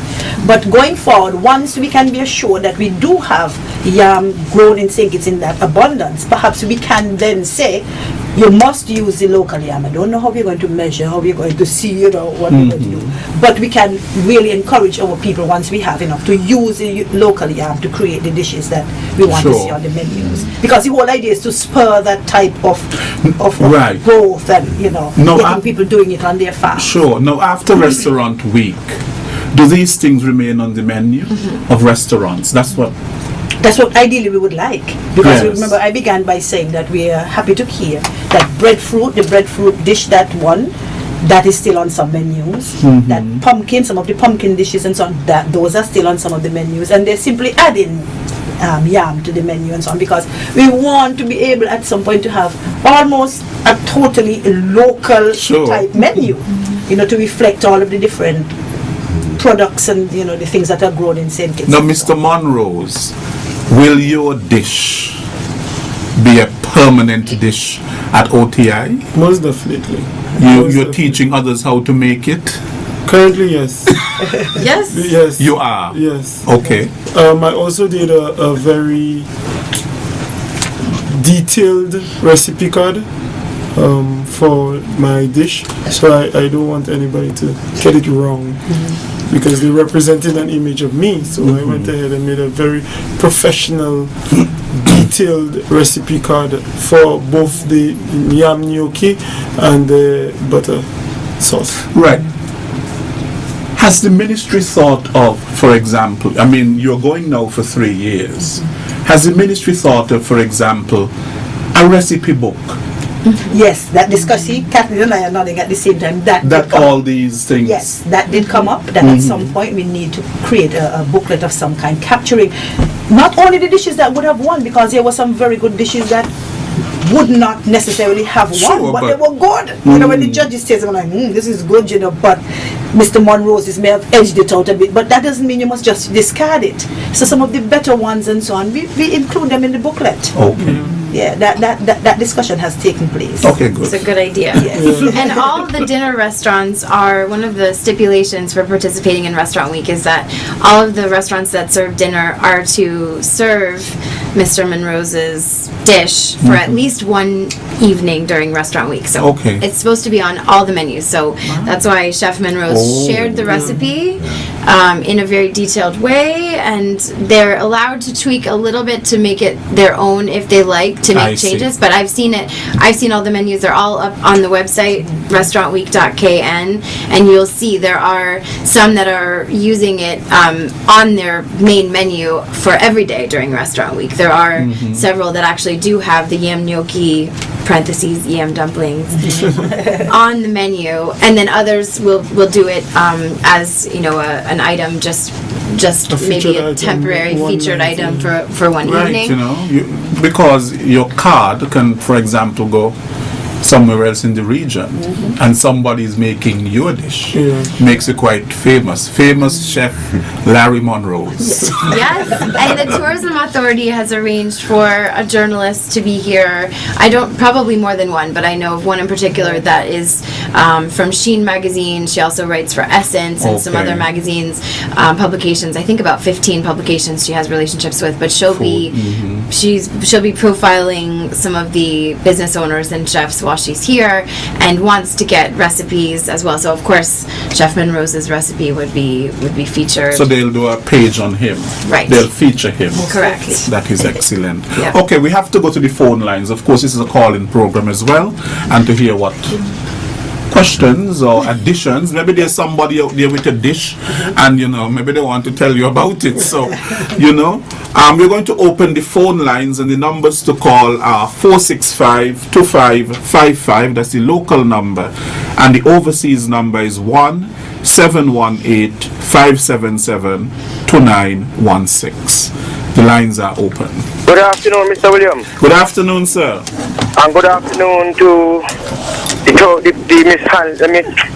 But going forward, once we can be assured that we do have yam grown in St. Kitts in that abundance, perhaps we can then say, you must use the local yam. I don't know how we're going to measure, how we're going to see, what we're going to do. But we can really encourage our people, once we have enough, to use the local yam to create the dishes that we want to see on the menus. Because the whole idea is to spur that type of growth and, getting people doing it on their farm. Sure. Now, after Restaurant Week, do these things remain on the menu of restaurants? That's what ideally we would like. Because remember, I began by saying that we are happy to hear that the breadfruit dish, that is still on some menus. That some of the pumpkin dishes and so on, those are still on some of the menus. And they're simply adding yam to the menu and so on, because we want to be able at some point to have almost a totally local type menu, to reflect all of the different products and the things that are grown in St. Kitts. Now, Mr. Monrose, will your dish be a permanent dish at OTI? Most definitely. You're teaching others how to make it? Currently, yes. Yes. Yes. You are? Yes. Okay. I also did a very detailed recipe card for my dish, so I don't want anybody to get it wrong, because they represented an image of me. So I went ahead and made a very professional, detailed recipe card for both the yam gnocchi and the butter sauce. Right. Has the ministry thought of, for example, you're going now for 3 years. Has the ministry thought of, for example, a recipe book? Yes, that discussion, Kathleen and I are nodding at the same time. That all these things. Yes, that did come up, that at some point we need to create a booklet of some kind, capturing not only the dishes that would have won, because there were some very good dishes that would not necessarily have won, but they were good. When the judges say something like, this is good, but Mr. Monroe's may have edged it out a bit, but that doesn't mean you must just discard it. So some of the better ones and so on, we include them in the booklet. Okay. Yeah, that discussion has taken place. Okay, good. It's a good idea. Yes. And all of the dinner restaurants are, one of the stipulations for participating in Restaurant Week is that all of the restaurants that serve dinner are to serve Mr. Monrose's dish for at least one evening during Restaurant Week. So it's supposed to be on all the menus. So that's why Chef Monrose shared the recipe in a very detailed way, and they're allowed to tweak a little bit to make it their own if they like to make changes. But I've seen all the menus. They're all up on the website, restaurantweek.kn, and you'll see there are some that are using it on their main menu for every day during Restaurant Week. There are several that actually do have the yam gnocchi parentheses yam dumplings on the menu, and then others will do it as an item, just maybe a temporary featured item for one evening. Because your card can, for example, go somewhere else in the region, and somebody's making your dish, makes you quite famous. Famous chef Larry Monrose. Yes, and the Tourism Authority has arranged for a journalist to be here. I don't, probably more than one, but I know of one in particular that is from Sheen Magazine. She also writes for Essence and some Okay. other magazines, publications. I think about 15 publications she has relationships with, but she'll be she'll be profiling some of the business owners and chefs while she's here, and wants to get recipes as well. So of course, Chef Monrose's recipe would be featured. So they'll do a page on him. Right. They'll feature him. Correct. That is excellent. Yeah. Okay, we have to go to the phone lines. Of course, this is a call-in program as well, and to hear what questions or additions. Maybe there's somebody out there with a dish, and maybe they want to tell you about it. So, we're going to open the phone lines, and the numbers to call are 465-2555. That's the local number, and the overseas number is 1-718-577-2916. The lines are open. Good afternoon, Mr. Williams. Good afternoon, sir. And good afternoon to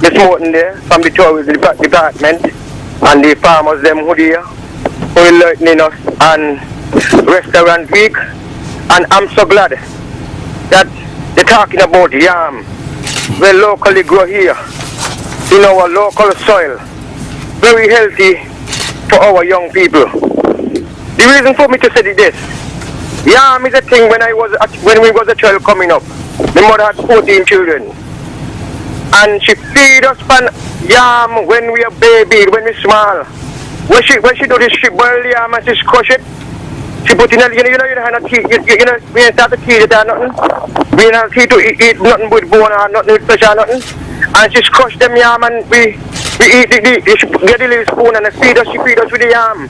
Miss Morton there from the tourism department, and the farmers them who there who are learning us and Restaurant Week. And I'm so glad that they're talking about yam, we locally grow here in our local soil, very healthy for our young people. The reason for me to say this, yam is a thing when we was a child coming up. My mother had 14 children, and she feed us pan yam when we are baby, when we small. When she do this, she boil yam and she crush it. She put in a, we ain't start to teach it or nothing. We ain't teach to eat nothing with bone or nothing with flesh or nothing. And she crush them yam, and we eat she get the little spoon and she feed us with the yam.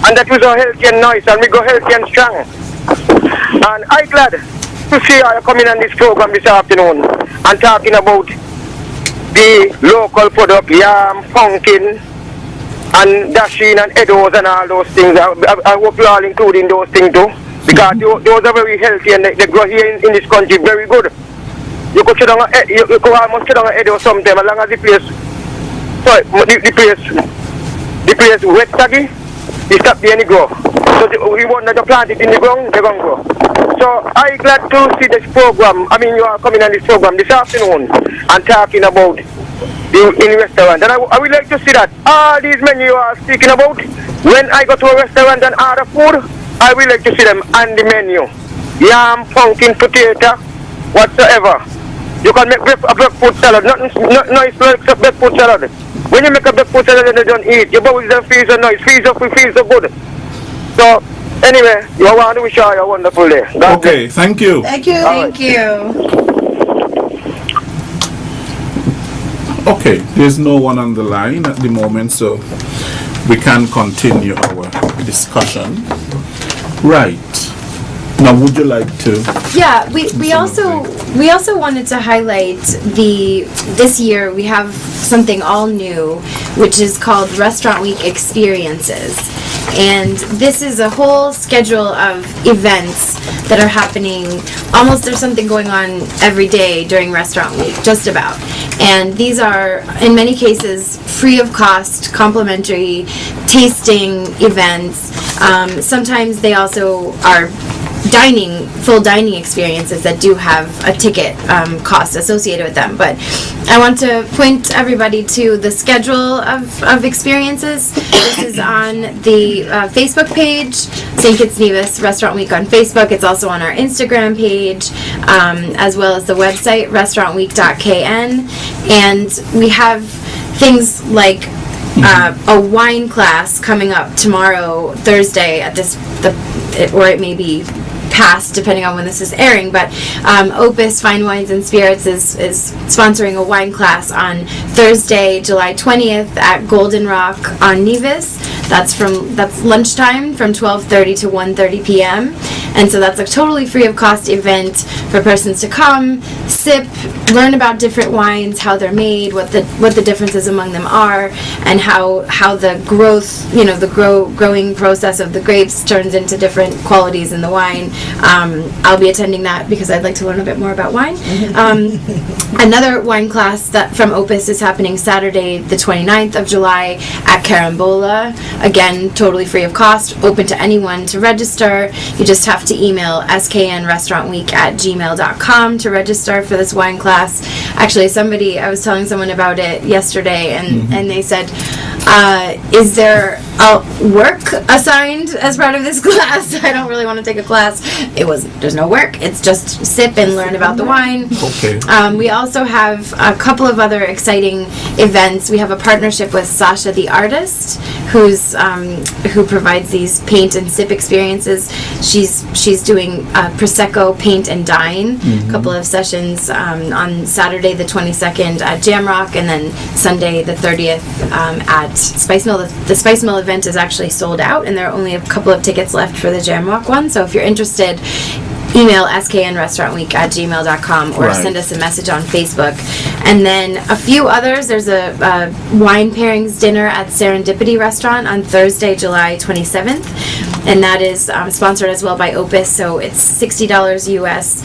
And that was so healthy and nice, and we go healthy and strong. And I'm glad to see you coming on this program this afternoon and talking about the local product, yam, pumpkin, and dasheen and edos and all those things. I hope you all including those things too, because those are very healthy and they grow here in this country very good. You could you could almost sit on an edo sometime as long as the place wet saggy, you stop there and you grow. So we want to plant it in the ground, they're going to grow. So I'm glad to see this program. I mean, you are coming on this program this afternoon and talking about in restaurant. And I would like to see that all these menus you are speaking about, when I go to a restaurant and order food, I would like to see them on the menu. Yam, pumpkin, potato, whatsoever. You can make a breakfast salad, not nice like a breakfast salad. When you make a breakfast salad and you don't eat, your bowels don't feel so nice, feel so good. So, anyway, you want to wish you a wonderful day. Okay, thank you. Thank you. Thank you. Okay, there's no one on the line at the moment, so we can continue our discussion. Right. Now, would you like to? Yeah, we also wanted to highlight this year we have something all new, which is called Restaurant Week Experiences. And this is a whole schedule of events that are happening. Almost there's something going on every day during Restaurant Week, just about. And these are, in many cases, free of cost, complimentary tasting events. Sometimes they also are full dining experiences that do have a ticket cost associated with them. But I want to point everybody to the schedule of experiences. This is on the Facebook page, St. Kitts Nevis Restaurant Week on Facebook. It's also on our Instagram page, as well as the website, restaurantweek.kn. And we have things like a wine class coming up tomorrow, Thursday, at or it may be past, depending on when this is airing, but Opus Fine Wines and Spirits is sponsoring a wine class on Thursday, July 20th at Golden Rock on Nevis. That's lunchtime from 12:30 to 1:30 p.m. And so that's a totally free of cost event for persons to come, sip, learn about different wines, how they're made, what the differences among them are, and how the growth, the growing process of the grapes turns into different qualities in the wine. I'll be attending that because I'd like to learn a bit more about wine. Another wine class that from Opus is happening Saturday, the 29th of July at Carambola. Again, totally free of cost, open to anyone to register. You just have to email sknrestaurantweek@gmail.com to register for this wine class. Actually, I was telling someone about it yesterday, and they said, is there a work assigned as part of this class? I don't really want to take a class. There's no work. It's just sip and learn about the wine. Okay. We also have a couple of other exciting events. We have a partnership with Sasha the artist, who provides these paint and sip experiences. She's doing Prosecco Paint and Dine, a couple of sessions on Saturday the 22nd at Jamrock, and then Sunday the 30th at Spice Mill. The Spice Mill event is actually sold out, and there are only a couple of tickets left for the Jamrock one. So if you're interested, email sknrestaurantweek@gmail.com or send us a message on Facebook. And then a few others. There's a wine pairings dinner at Serendipity Restaurant on Thursday, July 27th. And that is sponsored as well by Opus. So it's $60 US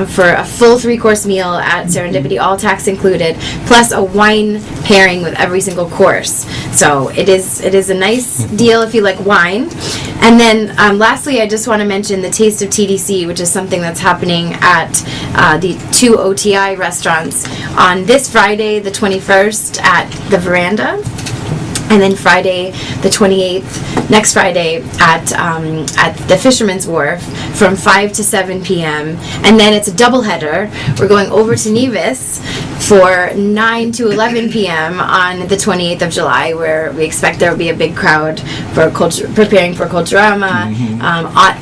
for a full 3-course meal at Serendipity, all tax included, plus a wine pairing with every single course. So it is a nice deal if you like wine. And then lastly, I just want to mention the Taste of TDC, which is something that's happening at the 2 OTI restaurants on this Friday, the 21st, at the Veranda. And then Friday, the 28th, next Friday, at the Fisherman's Wharf from 5 to 7 p.m. And then it's a doubleheader. We're going over to Nevis for 9 to 11 p.m. on the 28th of July, where we expect there will be a big crowd for preparing for Culturama.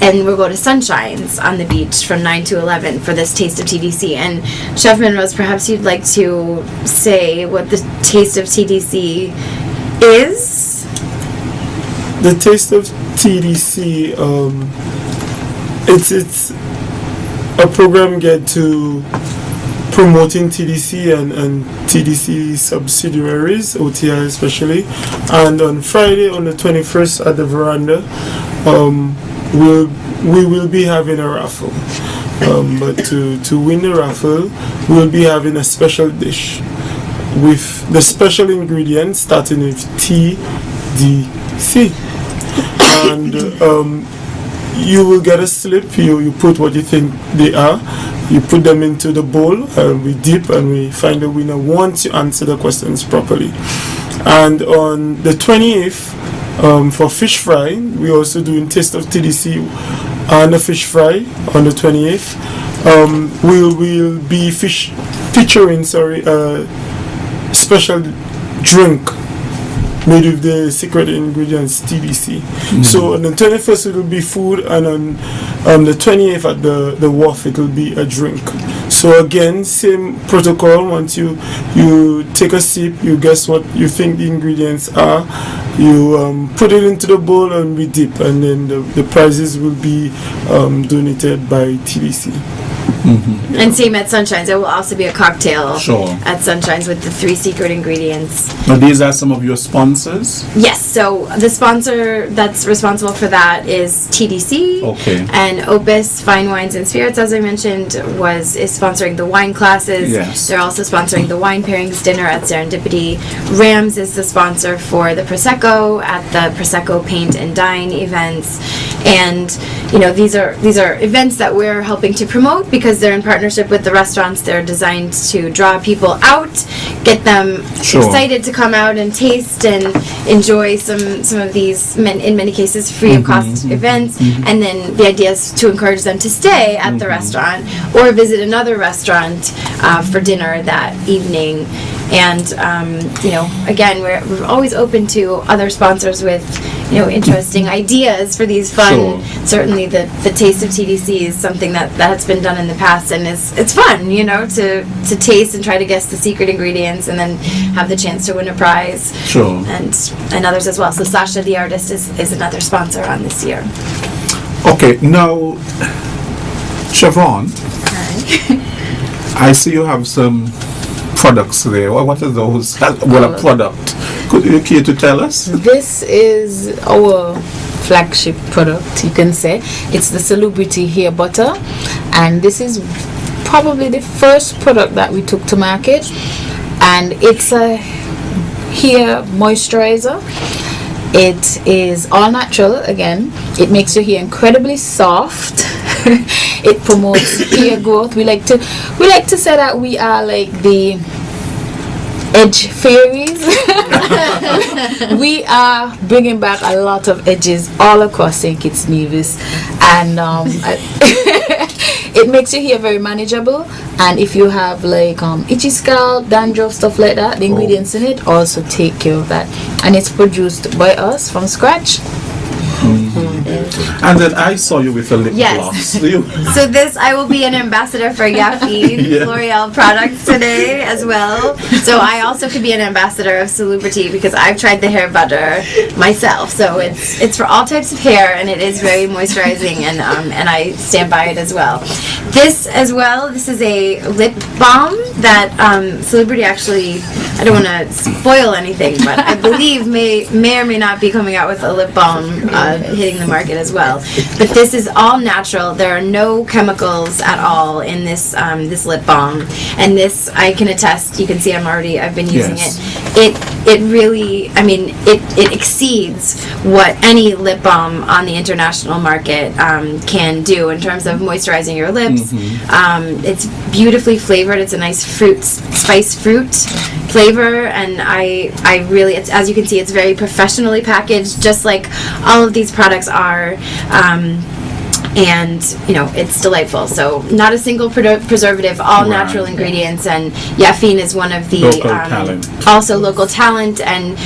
And we'll go to Sunshines on the beach from 9 to 11 for this Taste of TDC. And Chef Monrose, perhaps you'd like to say what the Taste of TDC is? The Taste of TDC, it's a program geared to promoting TDC and TDC subsidiaries, OTI especially. And on Friday, on the 21st at the Veranda, we will be having a raffle. But to win the raffle, we'll be having a special dish with the special ingredients starting with TDC. And you will get a slip, you put what you think they are, you put them into the bowl, we dip and we find the winner once you answer the questions properly. And on the 28th, for fish fry, we're also doing Taste of TDC and a fish fry on the 28th. We'll be featuring special drink made with the secret ingredients TDC. So on the 21st it will be food, and on the 28th at the wharf it will be a drink. So again, same protocol. Once you take a sip, you guess what you think the ingredients are, you put it into the bowl and we dip, and then the prizes will be donated by TDC. And same at Sunshines. There will also be a cocktail Sure. at Sunshines with the 3 secret ingredients. Now, these are some of your sponsors? Yes, so the sponsor that's responsible for that is TDC. Okay. And Opus Fine Wines and Spirits, as I mentioned, is sponsoring the wine classes. Yes. They're also sponsoring the wine pairings dinner at Serendipity. Rams is the sponsor for the Prosecco at the Prosecco Paint and Dine events. And these are events that we're helping to promote because they're in partnership with the restaurants. They're designed to draw people out, get them excited to come out and taste and enjoy some of these, in many cases, free of cost events. And then the idea is to encourage them to stay at the restaurant or visit another restaurant for dinner that evening. And again, we're always open to other sponsors with interesting ideas for these fun. Certainly, the Taste of TDC is something that's been done in the past, and it's fun, to taste and try to guess the secret ingredients, and then have the chance to win a prize. And others as well. So Sasha the artist is another sponsor on this year. Okay, now, Siobhan, I see you have some products there. What are those? Well, a product. Could you care to tell us? This is our flagship product, you can say. It's the Celebrity Hair Butter, and this is probably the first product that we took to market, and it's a hair moisturizer. It is all natural. Again, it makes your hair incredibly soft. It promotes hair growth. We like to say that we are like the edge fairies. We are bringing back a lot of edges all across St. Kitts Nevis, and it makes your hair very manageable. And if you have like itchy scalp, dandruff, stuff like that, the ingredients in it also take care of that. And it's produced by us from scratch. And then I saw you with a lip gloss. So this, I will be an ambassador for Yaffine L'Oreal products today as well. So I also could be an ambassador of Celebrity because I've tried the hair butter myself. So it's for all types of hair, and it is very moisturizing, and I stand by it as well. This as well, this is a lip balm that Celebrity actually, I don't want to spoil anything, but I believe may or may not be coming out with a lip balm hitting the market as well. But this is all natural. There are no chemicals at all in this this lip balm, and this I can attest. You can see I've been using it. It really, I mean, it exceeds what any lip balm on the international market can do in terms of moisturizing your lips. It's beautifully flavored. It's a nice spice fruit flavor, and I really, it's, as you can see, it's very professionally packaged, just like all of these products are. And you know, it's delightful. So not a single preservative, all natural ingredients, and Yaffine is one of the also local talent and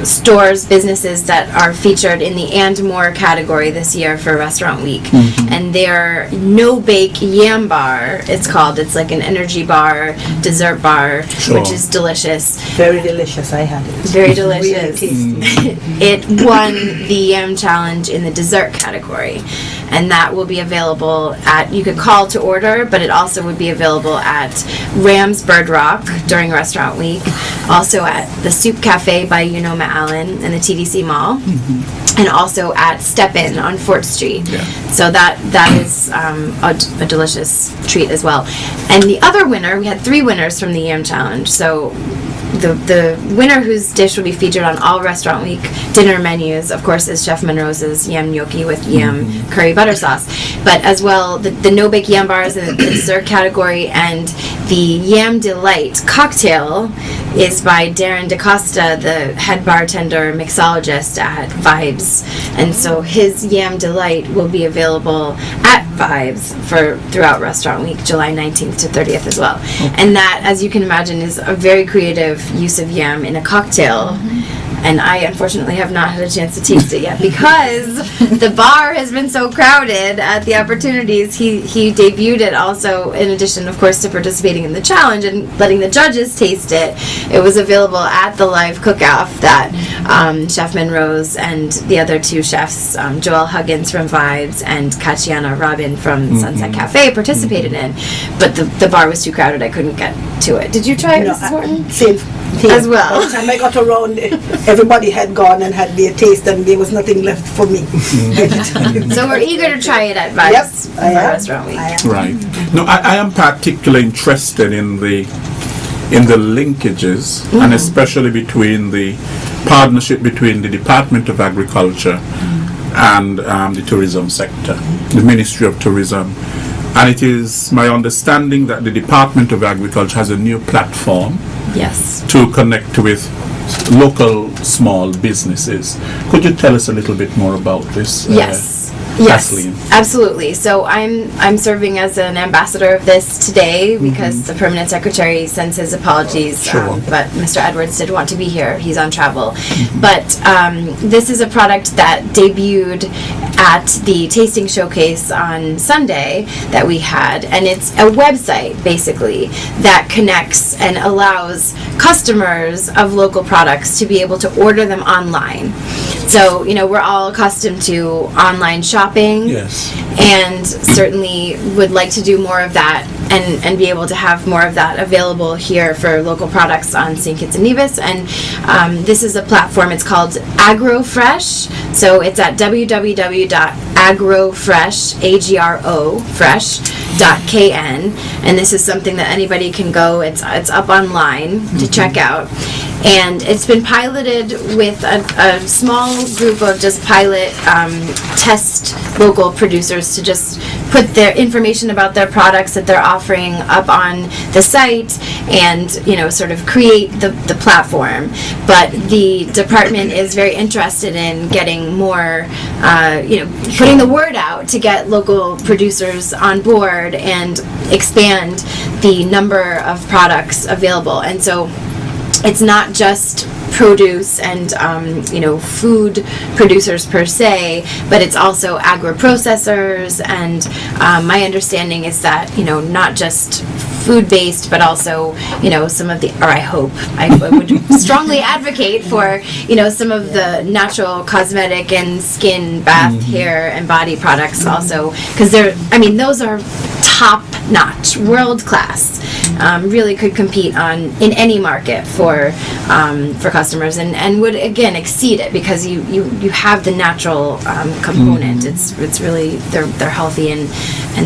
stores, businesses that are featured in the And More category this year for Restaurant Week. And their No Bake Yam Bar, it's called. It's like an energy bar, dessert bar, which is delicious. Very delicious. I had it. Very delicious. Really tasty. It won the Yam Challenge in the dessert category. And that will be available at, you could call to order, but it also would be available at Ram's Bird Rock during Restaurant Week, also at the Soup Cafe by Unoma Allen in the TDC Mall, and also at Step In on 4th Street. So that is a delicious treat as well. And the other winner, we had 3 winners from the Yam Challenge. So the winner whose dish will be featured on all Restaurant Week dinner menus, of course, is Chef Monrose's yam gnocchi with yam curry butter sauce. But as well, the No Bake Yam Bars in the dessert category, and the Yam Delight cocktail is by Darren DaCosta, the head bartender mixologist at Vibes. And so his Yam Delight will be available at Vibes throughout Restaurant Week, July 19th to 30th as well. And that, as you can imagine, is a very creative use of yam in a cocktail. And I unfortunately have not had a chance to taste it yet because the bar has been so crowded at the opportunities. He debuted it also, in addition, of course, to participating in the challenge and letting the judges taste it. It was available at the live cook-off that Chef Monrose and the other 2 chefs, Joel Huggins from Vibes and Kachiana Robin from Sunset Cafe, participated in. But the bar was too crowded. I couldn't get to it. Did you try it, Mrs. Morton? Same as well. By the time I got around, everybody had gone and had their taste, and there was nothing left for me. So we're eager to try it at Vibes for Restaurant Week. Right. No, I am particularly interested in the linkages, and especially between the partnership between the Department of Agriculture and the tourism sector, the Ministry of Tourism. And it is my understanding that the Department of Agriculture has a new platform to connect with local small businesses. Could you tell us a little bit more about this? Yes, absolutely. So I'm serving as an ambassador of this today because the permanent secretary sends his apologies, but Mr. Edwards did want to be here. He's on travel. But this is a product that debuted at the tasting showcase on Sunday that we had, and it's a website basically that connects and allows customers of local products to be able to order them online. So, you know, we're all accustomed to online shopping, and certainly would like to do more of that. and be able to have more of that available here for local products on St. Kitts and Nevis. And this is a platform, it's called AgroFresh. So it's at www.agrofresh.kn, and this is something that anybody can go, it's up online to check out. And it's been piloted with a small group of just pilot test local producers to just put their information about their products that they're offering up on the site and, sort of create the platform. But the department is very interested in getting more, putting the word out to get local producers on board and expand the number of products available. And so it's not just produce and food producers per se, but it's also agro-processors, and my understanding is that not just food-based, but also some of the, or I would strongly advocate for some of the natural cosmetic and skin, bath, hair, and body products also, because those are top-notch, world-class. Really could compete in any market for customers, and would again exceed it because you have the natural component. It's really they're healthy and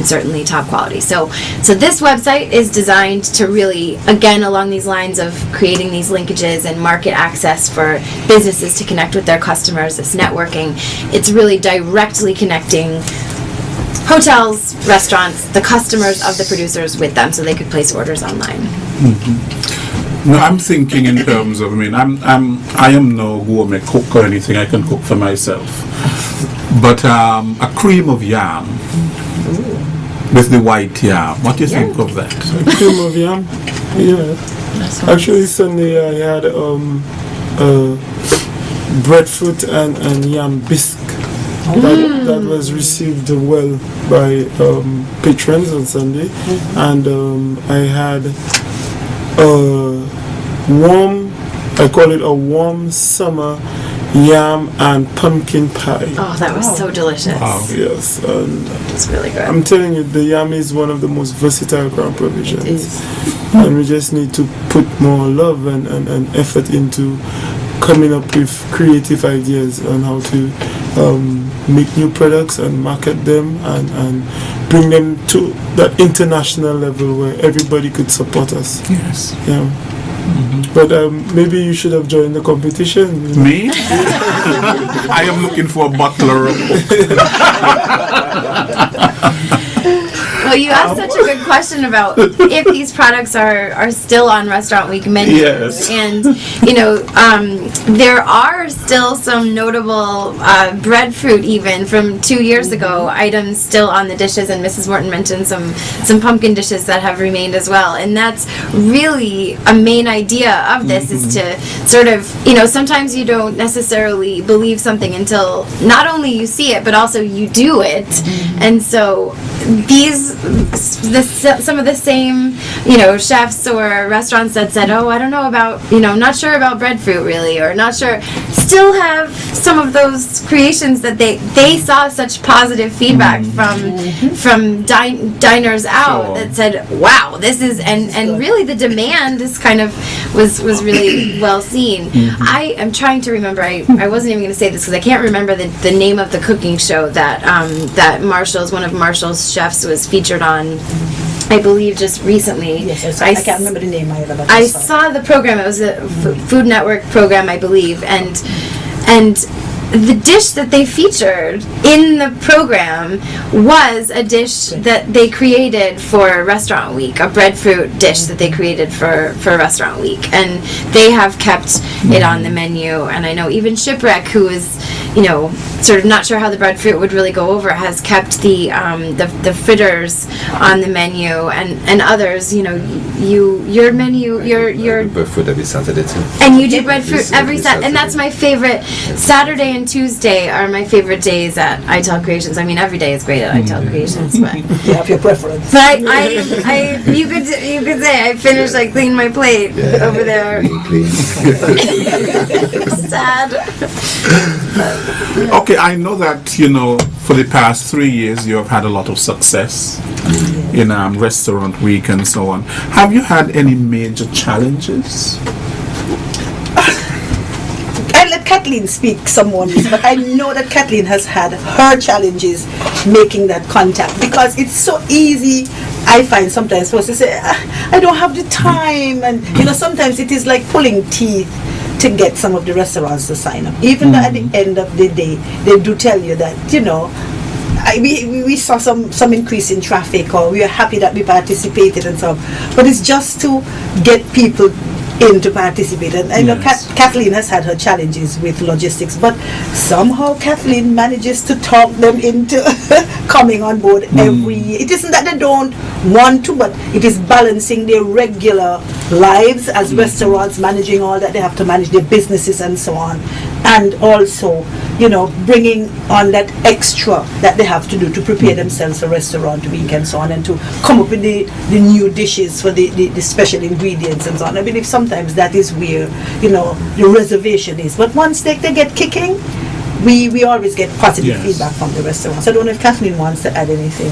certainly top quality. So this website is designed to really, again, along these lines of creating these linkages and market access for businesses to connect with their customers. This networking, it's really directly connecting hotels, restaurants, the customers of the producers with them, so they could place orders online. No, I'm thinking in terms of, I am no gourmet cook or anything. I can cook for myself. But a cream of yam with the white yam. What do you think of that? A cream of yam? Yeah. Actually, Sunday I had breadfruit and yam bisque. That was received well by patrons on Sunday, and I had I call it a warm summer yam and pumpkin pie. Oh, that was so delicious. Wow. Yes, and it's really good. I'm telling you, the yam is one of the most versatile crop provisions, and we just need to put more love and effort into coming up with creative ideas on how to make new products and market them and bring them to that international level where everybody could support us. Yes. Yeah. But maybe you should have joined the competition. Me? I am looking for a butler. Well, you asked such a good question about if these products are still on Restaurant Week menus. Yes. And, there are still some notable breadfruit even from 2 years ago, items still on the dishes, and Mrs. Morton mentioned some pumpkin dishes that have remained as well. And that's really a main idea of this is to sort of, sometimes you don't necessarily believe something until not only you see it, but also you do it. And so some of the same, chefs or restaurants that said, oh, I don't know about, not sure about breadfruit really, or not sure, still have some of those creations that they saw such positive feedback from diners out that said, wow, this is, and really the demand is kind of was really well seen. I am trying to remember, I wasn't even going to say this because I can't remember the name of the cooking show that one of Marshall's chefs was featured on, I believe, just recently. Yes, I can't remember the name either. But I saw the program. It was a Food Network program, I believe, and the dish that they featured in the program was a dish that they created for Restaurant Week, a breadfruit dish that they created for Restaurant Week, and they have kept it on the menu. And I know even Shipwreck, who is, sort of not sure how the breadfruit would really go over, has kept the fritters on the menu, and others. Your menu, your breadfruit every Saturday too. and you do breadfruit every Saturday, and that's my favorite Saturday and Tuesday are my favorite days at ITEL Creations. I mean, every day is great at ITEL Creations, but You have your preference. but I you could say I finished, I cleaned my plate over there. Clean. Sad. Okay, I know that, you know, for the past 3 years you have had a lot of success in Restaurant Week and so on. Have you had any major challenges? I'll let Kathleen speak some more on this, but I know that Kathleen has had her challenges making that contact, because it's so easy, I find sometimes for us to say, I don't have the time, and you know, sometimes it is like pulling teeth to get some of the restaurants to sign up. Even though at the end of the day, they do tell you that, you know, we saw some increase in traffic, or we are happy that we participated and so on. But it's just to get people in to participate. And I know Kathleen has had her challenges with logistics, but somehow Kathleen manages to talk them into coming on board every year. It isn't that they don't want to, but it is balancing their regular lives as restaurants, managing all that they have to manage, their businesses and so on, and also, you know, bringing on that extra that they have to do to prepare themselves for Restaurant Week and so on, and to come up with the new dishes for the special ingredients and so on. I believe sometimes that is where, you know, the reservation is. But once they get kicking, we always get positive feedback from the restaurants. I don't know if Kathleen wants to add anything.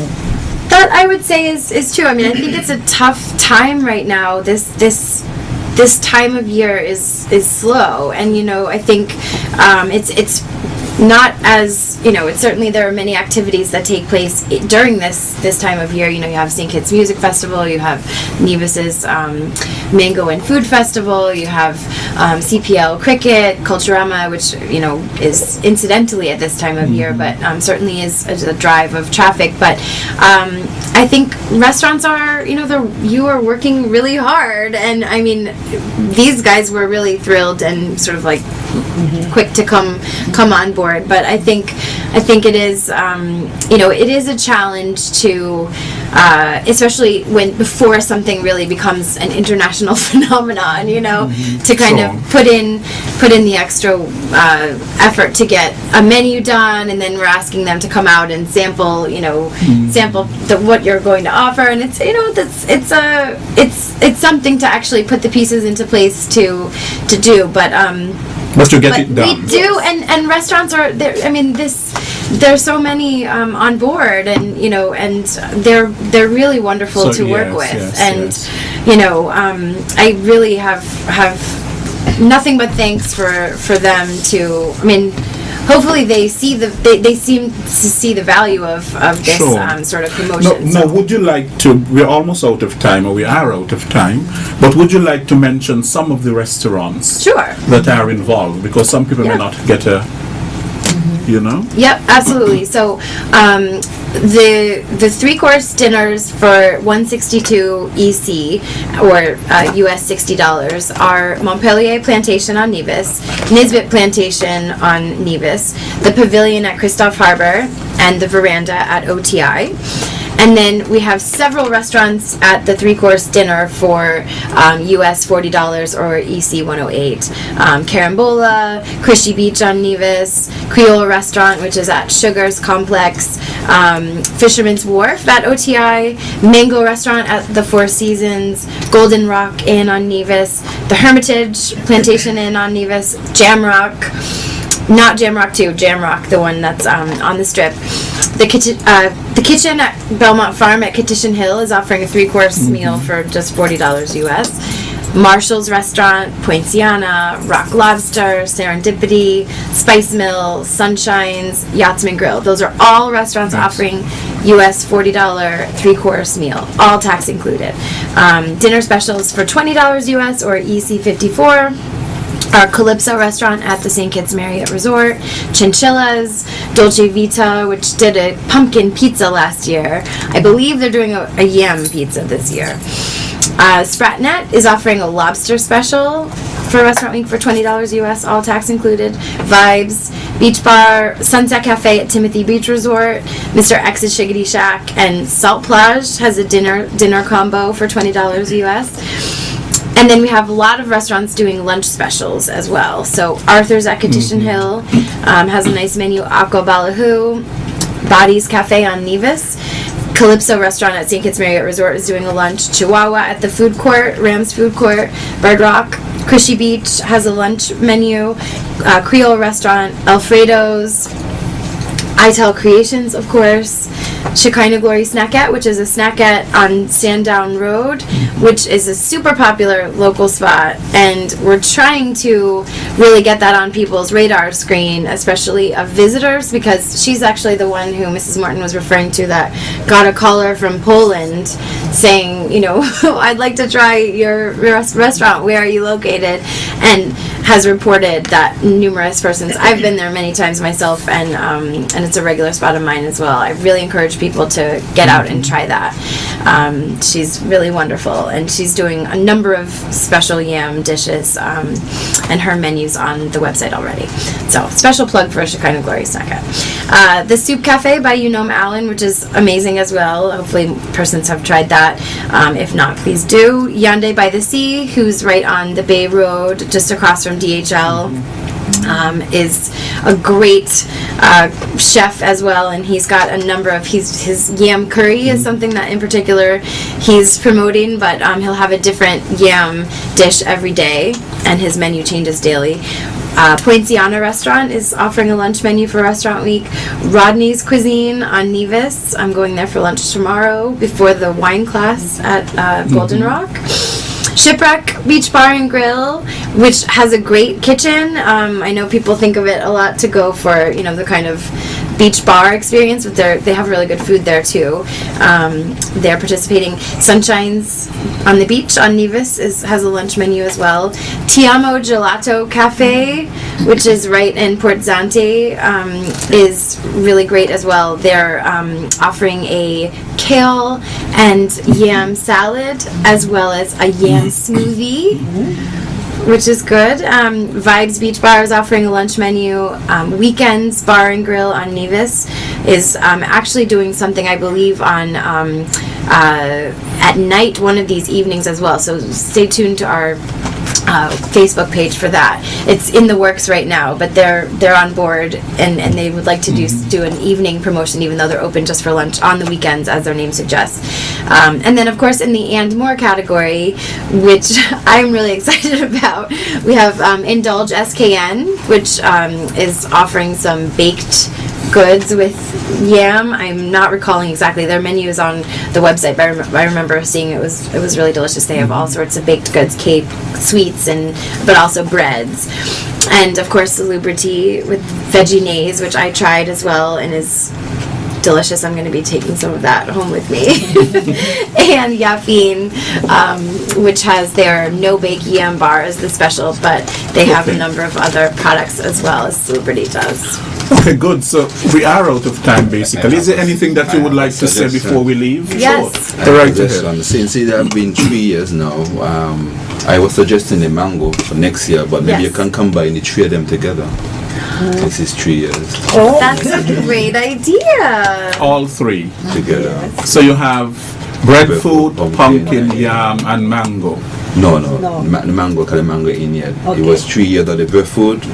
That I would say is true. I mean, I think it's a tough time right now. This time of year is slow, and you know, I think it's not as, you know, it's certainly, there are many activities that take place during this time of year. You know, you have St. Kitts Music Festival, you have Nevis's Mango and Food Festival, you have CPL Cricket, Culturama, which, you know, is incidentally at this time of year, but certainly is a drive of traffic. But I think restaurants are, you know, you are working really hard, and I mean, these guys were really thrilled and sort of like quick to come on board. But I think it is, you know, it is a challenge to, especially before something really becomes an international phenomenon, you know, to kind of put in the extra effort to get a menu done, and then we're asking them to come out and sample, you know, what you're going to offer, and it's, you know, it's something to actually put the pieces into place to do, but you get it done. We do, and restaurants are there. I mean, there's so many on board, and you know, and they're really wonderful to work with, and you know, I really have nothing but thanks for them to. I mean, hopefully they seem to see the value of this sort of promotion. No, would you like to, we're almost out of time, or we are out of time, but would you like to mention some of the restaurants that are involved? Because some people may not get a, you know? Yep, absolutely. So the 3-course dinners for $162 EC, or US $60, are Montpelier Plantation on Nevis, Nisbet Plantation on Nevis, the Pavilion at Christophe Harbor, and the Veranda at OTI. And then we have several restaurants at the 3-course dinner for US $40 or EC 108. Carambola, Christie Beach on Nevis, Creole Restaurant, which is at Sugar's Complex, Fisherman's Wharf at OTI, Mango Restaurant at the Four Seasons, Golden Rock Inn on Nevis, the Hermitage Plantation Inn on Nevis, Jamrock, not Jamrock 2, Jamrock, the one that's on the Strip. The kitchen at Belmont Farm at Kittition Hill is offering a 3-course meal for just $40 US. Marshall's Restaurant, Poinciana, Rock Lobster, Serendipity, Spice Mill, Sunshine's, Yachtsman Grill. Those are all restaurants offering US $40 3-course meal, all tax included. Dinner specials for $20 US or EC 54. Our Calypso Restaurant at the St. Kitts Marriott Resort, Chinchillas, Dolce Vita, which did a pumpkin pizza last year. I believe they're doing a yam pizza this year. Spratnet is offering a lobster special for Restaurant Week for $20 US, all tax included. Vibes, Beach Bar, Sunset Cafe at Timothy Beach Resort, Mr. X's Shiggity Shack, and Salt Plage has a dinner combo for $20 US. And then we have a lot of restaurants doing lunch specials as well. So Arthur's at Katition Hill has a nice menu. Aqua Ballyhoo, Bodies Cafe on Nevis. Calypso Restaurant at St. Kitts Marriott Resort is doing a lunch. Chihuahua at the food court, Rams Food Court. Bird Rock, Crishy Beach has a lunch menu. Creole Restaurant, Alfredo's. Itel Creations, of course. Shekinah Glory Snackette, which is a snackette on Sandown Road, which is a super popular local spot, and we're trying to really get that on people's radar screen, especially of visitors, because she's actually the one who Mrs. Morton was referring to that got a caller from Poland saying, you know, I'd like to try your restaurant, where are you located? And has reported that numerous persons, I've been there many times myself, and it's a regular spot of mine as well. I really encourage people to get out and try that. She's really wonderful, and she's doing a number of special yam dishes, and her menu's on the website already. So, special plug for Shekinah Glory Snackette. The Soup Cafe by Unome Allen, which is amazing as well. Hopefully persons have tried that. If not, please do. Yonde by the Sea, who's right on the Bay Road, just across from DHL. Is a great chef as well, and he's got a number of his yam curry is something that in particular he's promoting, but he'll have a different yam dish every day, and his menu changes daily. Poinciana Restaurant is offering a lunch menu for Restaurant Week. Rodney's Cuisine on Nevis, I'm going there for lunch tomorrow before the wine class at Golden Rock. Shipwreck Beach Bar and Grill, which has a great kitchen. I know people think of it a lot to go for, you know, the kind of beach bar experience, but they have really good food there too. They're participating. Sunshine's on the beach on Nevis has a lunch menu as well. Tiamo Gelato Cafe, which is right in Port Zante, is really great as well. They're offering a kale and yam salad as well as a yam smoothie, which is good. Vibes Beach Bar is offering a lunch menu. Weekends Bar and Grill on Nevis is actually doing something, I believe, on at night one of these evenings as well. So stay tuned to our Facebook page for that. It's in the works right now, but they're on board, and they would like to do an evening promotion, even though they're open just for lunch on the weekends, as their name suggests. And then, of course, in the and more category, which I'm really excited about, we have Indulge SKN, which is offering some baked goods with yam. I'm not recalling exactly. Their menu is on the website, but I remember seeing it was really delicious. They have all sorts of baked goods, cake, sweets, but also breads. And of course, Salubrity with veggie nays, which I tried as well and is delicious. I'm going to be taking some of that home with me. And Yaffine, which has their no-bake yam bar as the special, but they have a number of other products as well as Salubrity does. Okay, good. So we are out of time, basically. Is there anything that you would like to say before we leave? Yes. All right. Since it has been 3 years now, I was suggesting a mango for next year, but maybe you can combine the three of them together. This is 3 years. Oh, that's a great idea. All three together. So you have breadfruit, pumpkin, yam, and mango. No. The mango, because the mango in yet. Okay. It was 3 years of the breadfruit.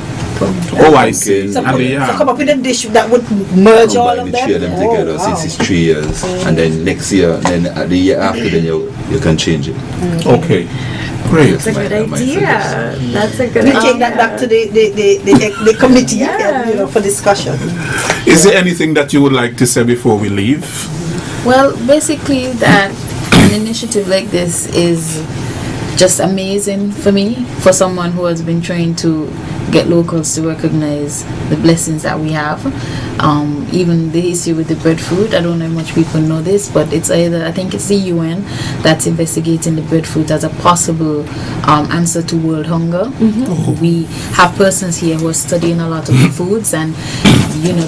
Oh, I see. So And the yam. come up with a dish that would merge all Combine of the them? three of them together since it's 3 years. And then next year, then the year after, then you can change it. Okay. Great. That's a good idea. That's a good We idea. take that back to the committee for discussion. Is there anything that you would like to say before we leave? Well, basically, that an initiative like this is just amazing for me, for someone who has been trying to get locals to recognize the blessings that we have. Even the issue with the breadfruit, I don't know how much people know this, but it's I think it's the UN that's investigating the breadfruit as a possible answer to world hunger. We have persons here who are studying a lot of the foods, and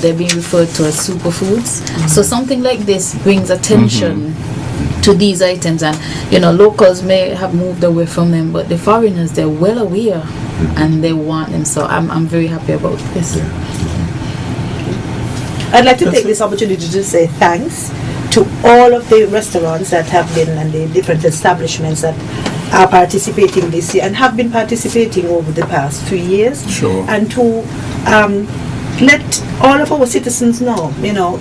they're being referred to as superfoods. So something like this brings attention to these items, and locals may have moved away from them, but the foreigners, they're well aware and they want them. So I'm very happy about this. I'd like to take this opportunity to say thanks to all of the restaurants that have been and the different establishments that are participating this year and have been participating over the past 3 years. Sure. And to let all of our citizens know,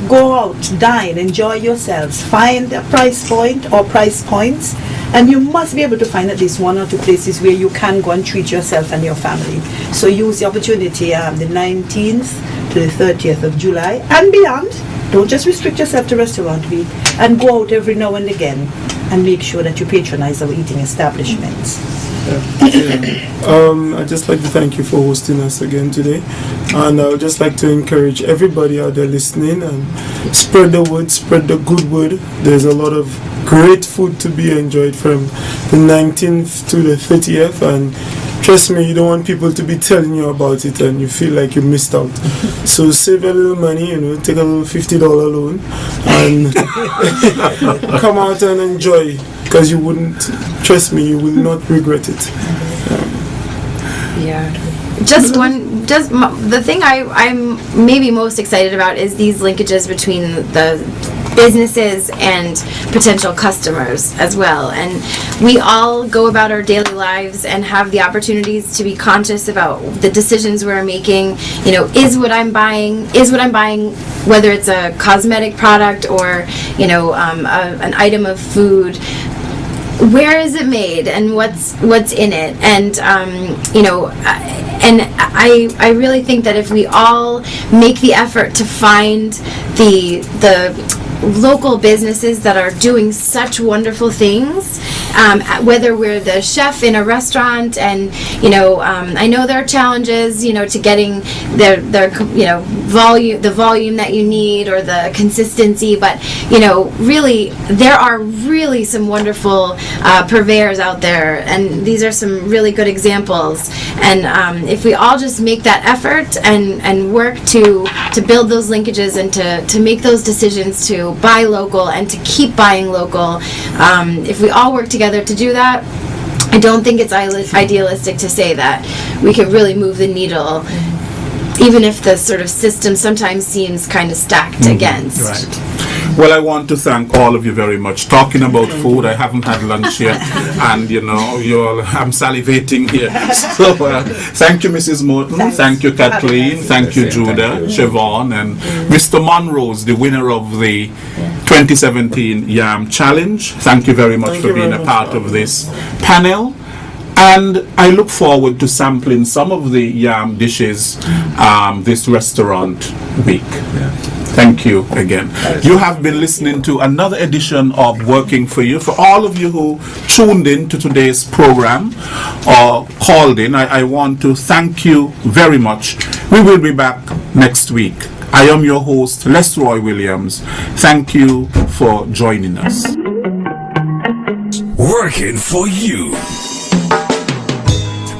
go out, dine, enjoy yourselves, find a price point or price points, and you must be able to find at least 1 or 2 places where you can go and treat yourself and your family. So use the opportunity the 19th to the 30th of July and beyond. Don't just restrict yourself to Restaurant Week, and go out every now and again and make sure that you patronize our eating establishments. I'd just like to thank you for hosting us again today, and I would just like to encourage everybody out there listening and spread the word, spread the good word. There's a lot of great food to be enjoyed from the 19th to the 30th, and trust me, you don't want people to be telling you about it and you feel like you missed out. So save a little money, take a little $50 loan and come out and enjoy, because you wouldn't, trust me, you will not regret it. Yeah. The thing I'm maybe most excited about is these linkages between the businesses and potential customers as well. And we all go about our daily lives and have the opportunities to be conscious about the decisions we're making. Is what I'm buying, whether it's a cosmetic product or, an item of food, where is it made and what's in it? And I really think that if we all make the effort to find the local businesses that are doing such wonderful things, whether we're the chef in a restaurant, and I know there are challenges to getting their volume that you need, or the consistency, but really there are really some wonderful purveyors out there, and these are some really good examples. And if we all just make that effort and work to build those linkages and to make those decisions to buy local and to keep buying local, if we all work together to do that, I don't think it's idealistic to say that we could really move the needle, even if the sort of system sometimes seems kind of stacked against. Right. Well, I want to thank all of you very much. Talking about food, I haven't had lunch yet, and I'm salivating here. So thank you, Mrs. Morton. Thank you, Kathleen. Thank you, Judah, Siobhan, and Mr. Monrose, the winner of the 2017 YAM Challenge. Thank you very much for being a part of this panel. And I look forward to sampling some of the yam dishes this restaurant week. Thank you again. You have been listening to another edition of Working for You. For all of you who tuned in to today's program or called in, I want to thank you very much. We will be back next week. I am your host, Les Roy Williams. Thank you for joining us. Working for You.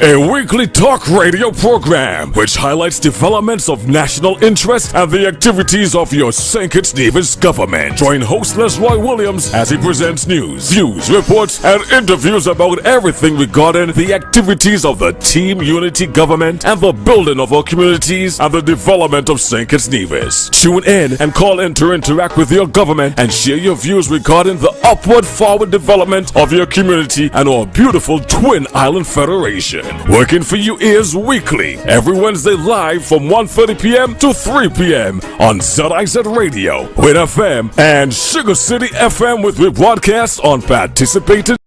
A weekly talk radio program which highlights developments of national interest and the activities of your St. Kitts Nevis government. Join host Les Roy Williams as he presents news, views, reports, and interviews about everything regarding the activities of the Team Unity government and the building of our communities and the development of St. Kitts Nevis. Tune in and call in to interact with your government and share your views regarding the upward forward development of your community and our beautiful Twin Island Federation. Working for You is weekly, every Wednesday live from 1:30 p.m. to 3 p.m. on ZIZ Radio, Win FM, and Sugar City FM with rebroadcasts on participating